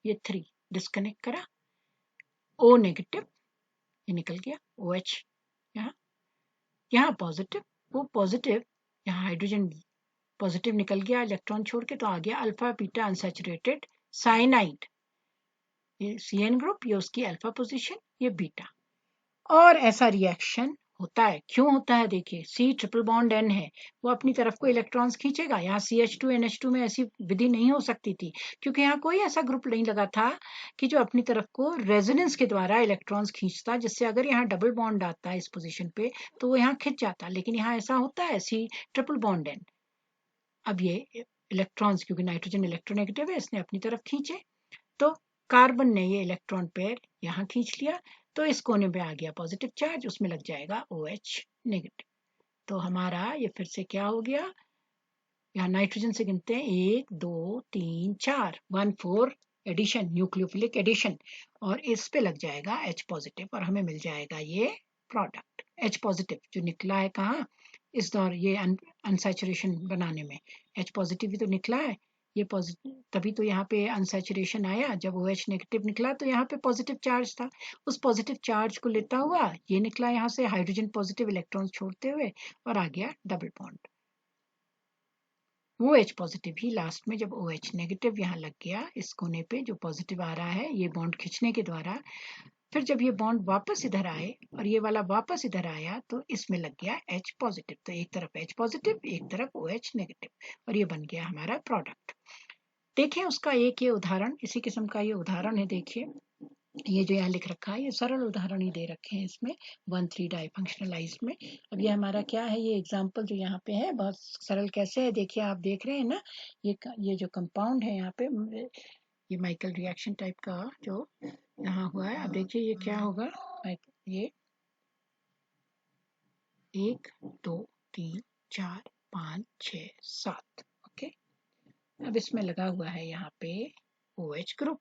ये 3 डिस्कनेक्ट करा, O नेगेटिव ये निकल गया, OH यहाँ पॉजिटिव, वो पॉजिटिव, यहाँ हाइड्रोजन पॉजिटिव निकल गया इलेक्ट्रॉन छोड़ के, तो आ गया अल्फा बीटा अनसैचुरेटेड साइनाइड, ये CN ग्रुप, ये उसकी अल्फा पोजीशन, ये बीटा। और ऐसा रिएक्शन होता है, क्यों होता है, देखिए C ट्रिपल बॉन्ड N है, वो अपनी तरफ को इलेक्ट्रॉन्स खींचेगा, यहाँ CH2 NH2 में ऐसी विधि नहीं हो सकती थी, क्योंकि यहाँ कोई ऐसा ग्रुप नहीं लगा था कि जो अपनी तरफ को रेजोनेंस के द्वारा इलेक्ट्रॉन्स खींचता, जिससे अगर यहाँ डबल बॉन्ड आता है इस पोजीशन पे तो वो यहाँ खिंच जाता, लेकिन यहाँ ऐसा होता है C ट्रिपल बॉन्ड N। अब ये इलेक्ट्रॉन्स, क्योंकि नाइट्रोजन इलेक्ट्रोनेगेटिव है, इसने अपनी तरफ खींचे, तो कार्बन ने ये इलेक्ट्रॉन पेयर यहाँ खींच लिया, तो इस कोने पे आ गया पॉजिटिव चार्ज, उसमें लग जाएगा OH नेगेटिव। तो हमारा ये फिर से क्या हो गया, यहाँ नाइट्रोजन से गिनते हैं 1 2 3 4 1 4 एडिशन, न्यूक्लियोफिलिक एडिशन, और इस पे लग जाएगा H पॉजिटिव, और हमें मिल जाएगा ये प्रोडक्ट H पॉजिटिव जो निकला है कहाँ, इस दौर ये अनसैचुरेशन बनाने में H पॉजिटिव भी तो निकला है, ये पॉजिटिव, तभी तो यहाँ पे अनसैचुरेशन आया, जब OH नेगेटिव निकला तो यहाँ पे पॉजिटिव चार्ज था, उस पॉजिटिव चार्ज को लेता हुआ ये निकला यहाँ से हाइड्रोजन पॉजिटिव इलेक्ट्रॉन छोड़ते हुए, और आ गया डबल बॉन्ड, OH पॉजिटिव ही लास्ट में, जब OH नेगेटिव यहाँ लग गया इस कोने पे जो पॉजिटिव आ रहा है ये बॉन्ड खींचने के द्वारा, फिर जब ये बॉन्ड वापस इधर आए और ये वाला वापस इधर आया तो इसमें लग गया H पॉजिटिव, तो एक तरफ H पॉजिटिव एक तरफ OH नेगेटिव, और ये बन गया हमारा प्रोडक्ट। देखें उसका एक ये उदाहरण, इसी किस्म का ये उदाहरण है, देखिए ये जो यहाँ लिख रखा है ये सरल उदाहरण ही दे रखे हैं इसमें 1,3 डाइफंक्शनलाइज में। अब ये हमारा क्या है, ये एग्जांपल जो यहाँ पे है बहुत सरल कैसे है, देखिए आप देख रहे हैं ना, ये जो कंपाउंड है यहाँ पे, ये माइकल रिएक्शन टाइप का जो यहाँ हुआ है। अब देखिए ये क्या होगा, ये 1 2 3 4 5 6 7। ओके, अब इसमें लगा हुआ है यहाँ पे OH ग्रुप।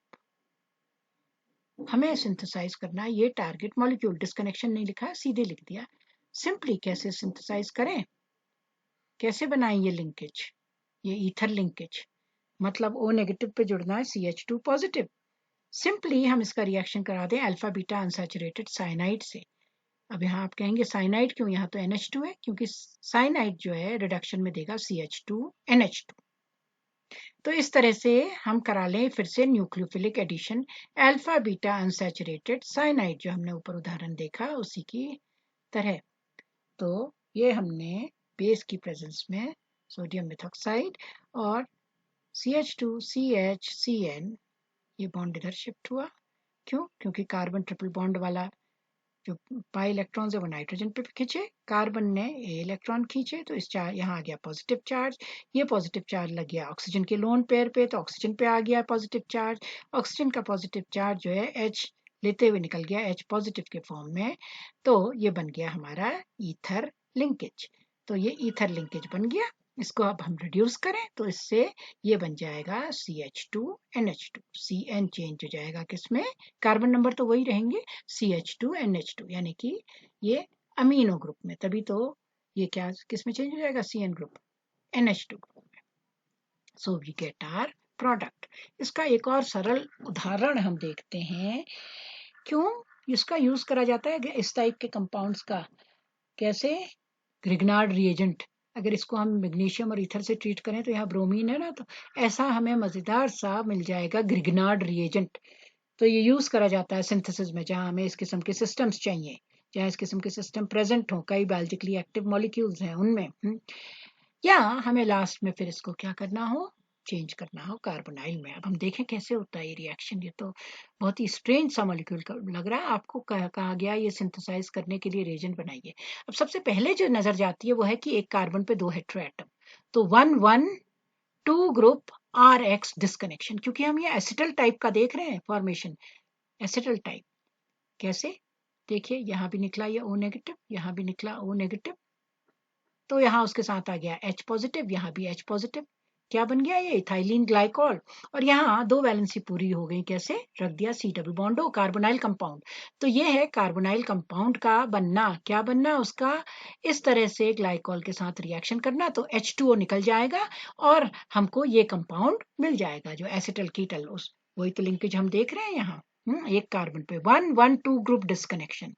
हमें सिंथेसाइज करना है ये टारगेट मॉलिक्यूल। डिस्कनेक्शन नहीं लिखा है, सीधे लिख दिया। सिंपली कैसे सिंथेसाइज करें, कैसे बनाएं ये लिंकेज, ये ईथर लिंकेज, मतलब O नेगेटिव पे जुड़ना है CH2 पॉजिटिव। सिंपली हम इसका रिएक्शन करा दें अल्फा बीटा अनसैचुरेटेड साइनाइड से। अब यहाँ आप कहेंगे साइनाइड क्यों, यहाँ तो NH2 है, क्योंकि साइनाइड जो है रिडक्शन में देगा CH2 NH2। तो इस तरह से हम करा लें फिर से nucleophilic addition alpha beta unsaturated cyanide, जो हमने ऊपर उदाहरण देखा उसी की तरह। तो ये हमने बेस की प्रेजेंस में सोडियम मेथॉक्साइड और CH2CHCN, ये बॉन्ड इधर शिफ्ट हुआ। क्यों? क्योंकि कार्बन ट्रिपल बॉन्ड वाला जो पाई इलेक्ट्रॉन्स है वो नाइट्रोजन पे खींचे, कार्बन ने ए इलेक्ट्रॉन खींचे, तो इस चार्ज यहाँ आ गया पॉजिटिव चार्ज। ये पॉजिटिव चार्ज लग गया ऑक्सीजन के लोन पेयर पे, तो ऑक्सीजन पे आ गया पॉजिटिव चार्ज। ऑक्सीजन का पॉजिटिव चार्ज जो है H लेते हुए निकल गया H पॉजिटिव के फॉर्म में, तो ये बन गया हमारा ईथर लिंकेज। तो ये ईथर लिंकेज बन गया। इसको अब हम रिड्यूस करें तो इससे ये बन जाएगा CH2 NH2। CN चेंज हो जाएगा किसमें, कार्बन नंबर तो वही रहेंगे CH2 NH2, यानी कि ये अमीनो ग्रुप में, तभी तो ये क्या किसमें चेंज हो जाएगा, CN ग्रुप NH2 ग्रुप में। So we get our product. इसका एक और सरल उदाहरण हम देखते हैं। क्यों इसका यूज करा जाता है इस टाइप के कंपाउंड्स का, कैसे, ग्रिग्नार्ड रिएजेंट। अगर इसको हम मैग्नीशियम और ईथर से ट्रीट करें तो यहाँ ब्रोमीन है ना, तो ऐसा हमें मजेदार सा मिल जाएगा ग्रिग्नार्ड रिएजेंट। तो ये यूज करा जाता है सिंथेसिस में, जहाँ हमें इस किस्म के सिस्टम्स चाहिए, जहाँ इस किस्म के सिस्टम प्रेजेंट हो, कई बायोलॉजिकली एक्टिव मॉलिक्यूल्स हैं उनमें। या हमें लास्ट में फिर इसको क्या करना हो, चेंज करना हो कार्बोनाइल में। अब हम देखें कैसे होता है ये रिएक्शन। ये तो बहुत ही स्ट्रेंज सा मॉलिक्यूल लग रहा है आपको। कहा गया ये सिंथेसाइज करने के लिए रिएजेंट बनाइए। अब सबसे पहले जो नजर जाती है वो है कि एक कार्बन पे 2 हेटेरो एटम, तो 1,1,2 ग्रुप RH डिस्कनेक्शन, क्योंकि हम ये एसिटल टाइप का देख रहे हैं फॉर्मेशन, एसिटल टाइप। कैसे, देखिए यहाँ भी निकला ये O नेगेटिव, यहाँ भी निकला O नेगेटिव, तो यहाँ उसके साथ आ गया H पॉजिटिव, यहाँ भी H पॉजिटिव। क्या बन गया ये इथाइलिन ग्लाइकॉल। और यहाँ 2 वैलेंसी पूरी हो गई, कैसे, रख दिया C double bond O, carbonyl compound. तो ये है कार्बोनाइल कंपाउंड का बनना। क्या बनना उसका, इस तरह से ग्लाइकॉल के साथ रिएक्शन करना, तो H2O निकल जाएगा और हमको ये कंपाउंड मिल जाएगा जो एसिटल कीटल। उस वही तो लिंकेज हम देख रहे हैं यहाँ। एक कार्बन पे 1,1,2 ग्रुप डिस्कनेक्शन,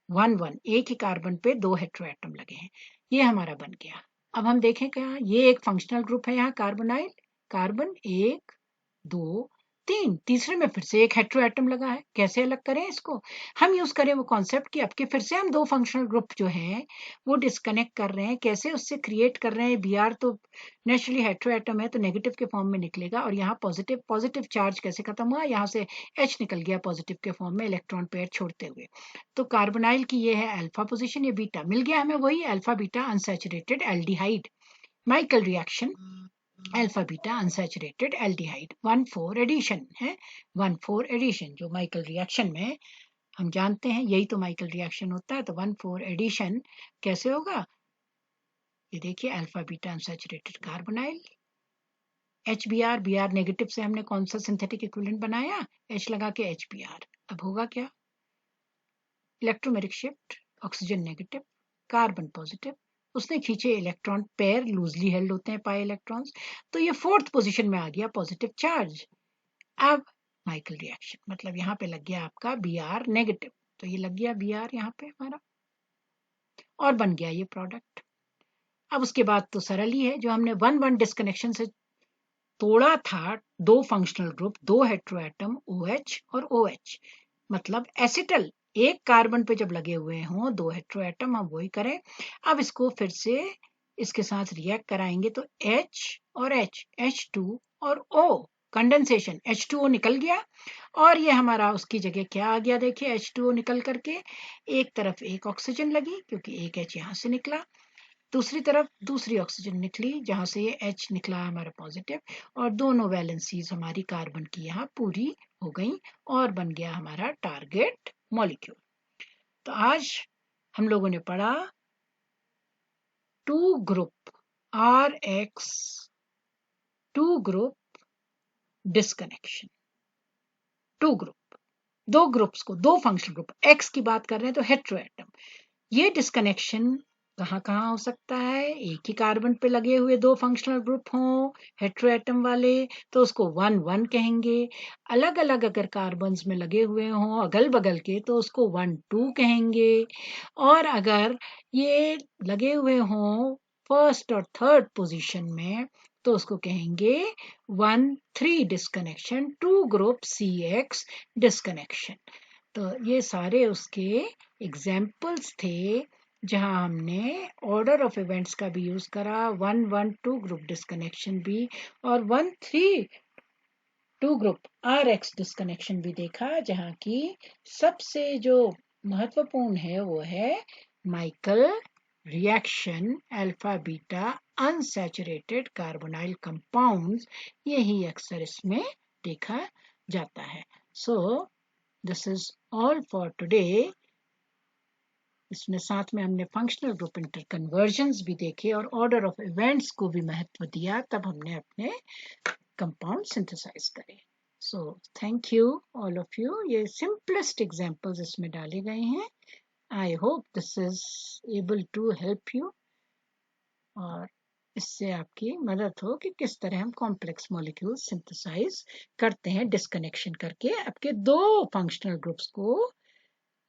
1,1 एक ही कार्बन पे 2 हेटेरो एटम लगे हैं, ये हमारा बन गया। अब हम देखें क्या, ये एक फंक्शनल ग्रुप है यहाँ कार्बोनाइल, कार्बन 1 2 3, तीसरे में फिर से एक हेटेरो एटम लगा है। कैसे अलग करें इसको, हम यूज करें वो कॉन्सेप्ट कि अब के फिर से हम 2 फंक्शनल ग्रुप जो हैं वो डिस्कनेक्ट कर रहे हैं। कैसे, उससे क्रिएट कर रहे हैं Br, तो नेचुरली हेटेरो एटम है तो नेगेटिव के फॉर्म में निकलेगा, और यहाँ पॉजिटिव, पॉजिटिव चार्ज कैसे खत्म हुआ, यहाँ से H निकल गया पॉजिटिव के फॉर्म में इलेक्ट्रॉन पेयर छोड़ते हुए। तो कार्बोनाइल की ये है अल्फा पोजीशन, ये बीटा मिल गया हमें, वही alpha beta unsaturated aldehyde. Michael reaction alpha beta unsaturated aldehyde 1,4 addition है। 1,4 एडिशन जो माइकल रिएक्शन में हम जानते हैं, यही तो माइकल रिएक्शन होता है। तो 1,4 एडिशन कैसे होगा, ये देखिए alpha beta unsaturated carbonyl HBr, Br negative से हमने कौन सा सिंथेटिक इक्विवेलेंट बनाया, H लगा के HBr। अब होगा क्या, electromeric shift, oxygen negative, carbon positive, उसने खींचे इलेक्ट्रॉन पेयर, लूजली हेल्ड होते हैं पाई इलेक्ट्रॉन्स, तो ये 4th पोजीशन में आ गया पॉजिटिव चार्ज। अब माइकल रिएक्शन मतलब यहाँ पे लग गया आपका Br नेगेटिव, तो ये लग गया Br यहाँ पे हमारा, और बन गया ये प्रोडक्ट। अब उसके बाद तो सरल ही है, जो हमने 1,1 डिस्कनेक्शन से तोड़ा था 2 functional group, 2 hetero atom OH और OH, मतलब एसिटल, एक कार्बन पे जब लगे हुए हों 2 हेटेरो एटम, हम वही करें। अब इसको फिर से इसके साथ रिएक्ट कराएंगे तो H और H, H2 और O, कंडेंसेशन, H2O निकल गया, और ये हमारा उसकी जगह क्या आ गया, देखिए H2O निकल करके एक तरफ एक ऑक्सीजन लगी क्योंकि एक H यहाँ से निकला, दूसरी तरफ दूसरी ऑक्सीजन निकली जहां से ये H निकला हमारा पॉजिटिव, और दोनों वैलेंसीज हमारी कार्बन की यहाँ पूरी हो गई, और बन गया हमारा टारगेट मॉलिक्यूल। तो आज हम लोगों ने पढ़ा 2 group RX 2 group disconnection. 2 group, 2 groups को, 2 फंक्शनल ग्रुप, X की बात कर रहे हैं तो हेट्रोएटम. ये डिस्कनेक्शन कहाँ कहाँ हो सकता है? एक ही कार्बन पे लगे हुए 2 फंक्शनल ग्रुप हों हेट्रोएटम वाले तो उसको 1,1 कहेंगे. अलग अलग अगर कार्बन्स में लगे हुए हों अगल बगल के तो उसको 1,2 कहेंगे. और अगर ये लगे हुए हों फर्स्ट और थर्ड पोजीशन में तो उसको कहेंगे 1,3 डिस्कनेक्शन, 2 ग्रुप CX डिस्कनेक्शन. तो ये सारे उसके एग्जाम्पल्स थे जहां हमने ऑर्डर ऑफ इवेंट्स का भी यूज करा, 1,1,2 ग्रुप डिस्कनेक्शन भी और 1,3,2 ग्रुप RX डिस्कनेक्शन भी देखा, जहां की सबसे जो महत्वपूर्ण है वो है Michael reaction alpha beta unsaturated carbonyl compounds. यही अक्सर इसमें देखा जाता है. So this is all for today. इसमें साथ में हमने फंक्शनल ग्रुप इंटर कन्वर्जन्स भी देखे और ऑर्डर ऑफ इवेंट्स को भी महत्व दिया, तब हमने अपने कंपाउंड सिंथेसाइज करे. So thank you all of you. ये सिंपलेस्ट एग्जांपल्स इसमें डाले गए हैं. I hope this is able to help you और इससे आपकी मदद हो कि किस तरह हम कॉम्प्लेक्स मॉलिक्यूल सिंथेसाइज करते हैं डिस्कनेक्शन करके, आपके 2 फंक्शनल ग्रुप्स को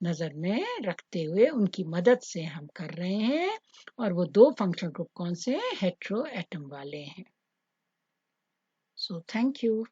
नजर में रखते हुए उनकी मदद से हम कर रहे हैं. और वो 2 फंक्शनल ग्रुप कौन से हैं? हेट्रो एटम वाले हैं. सो थैंक यू.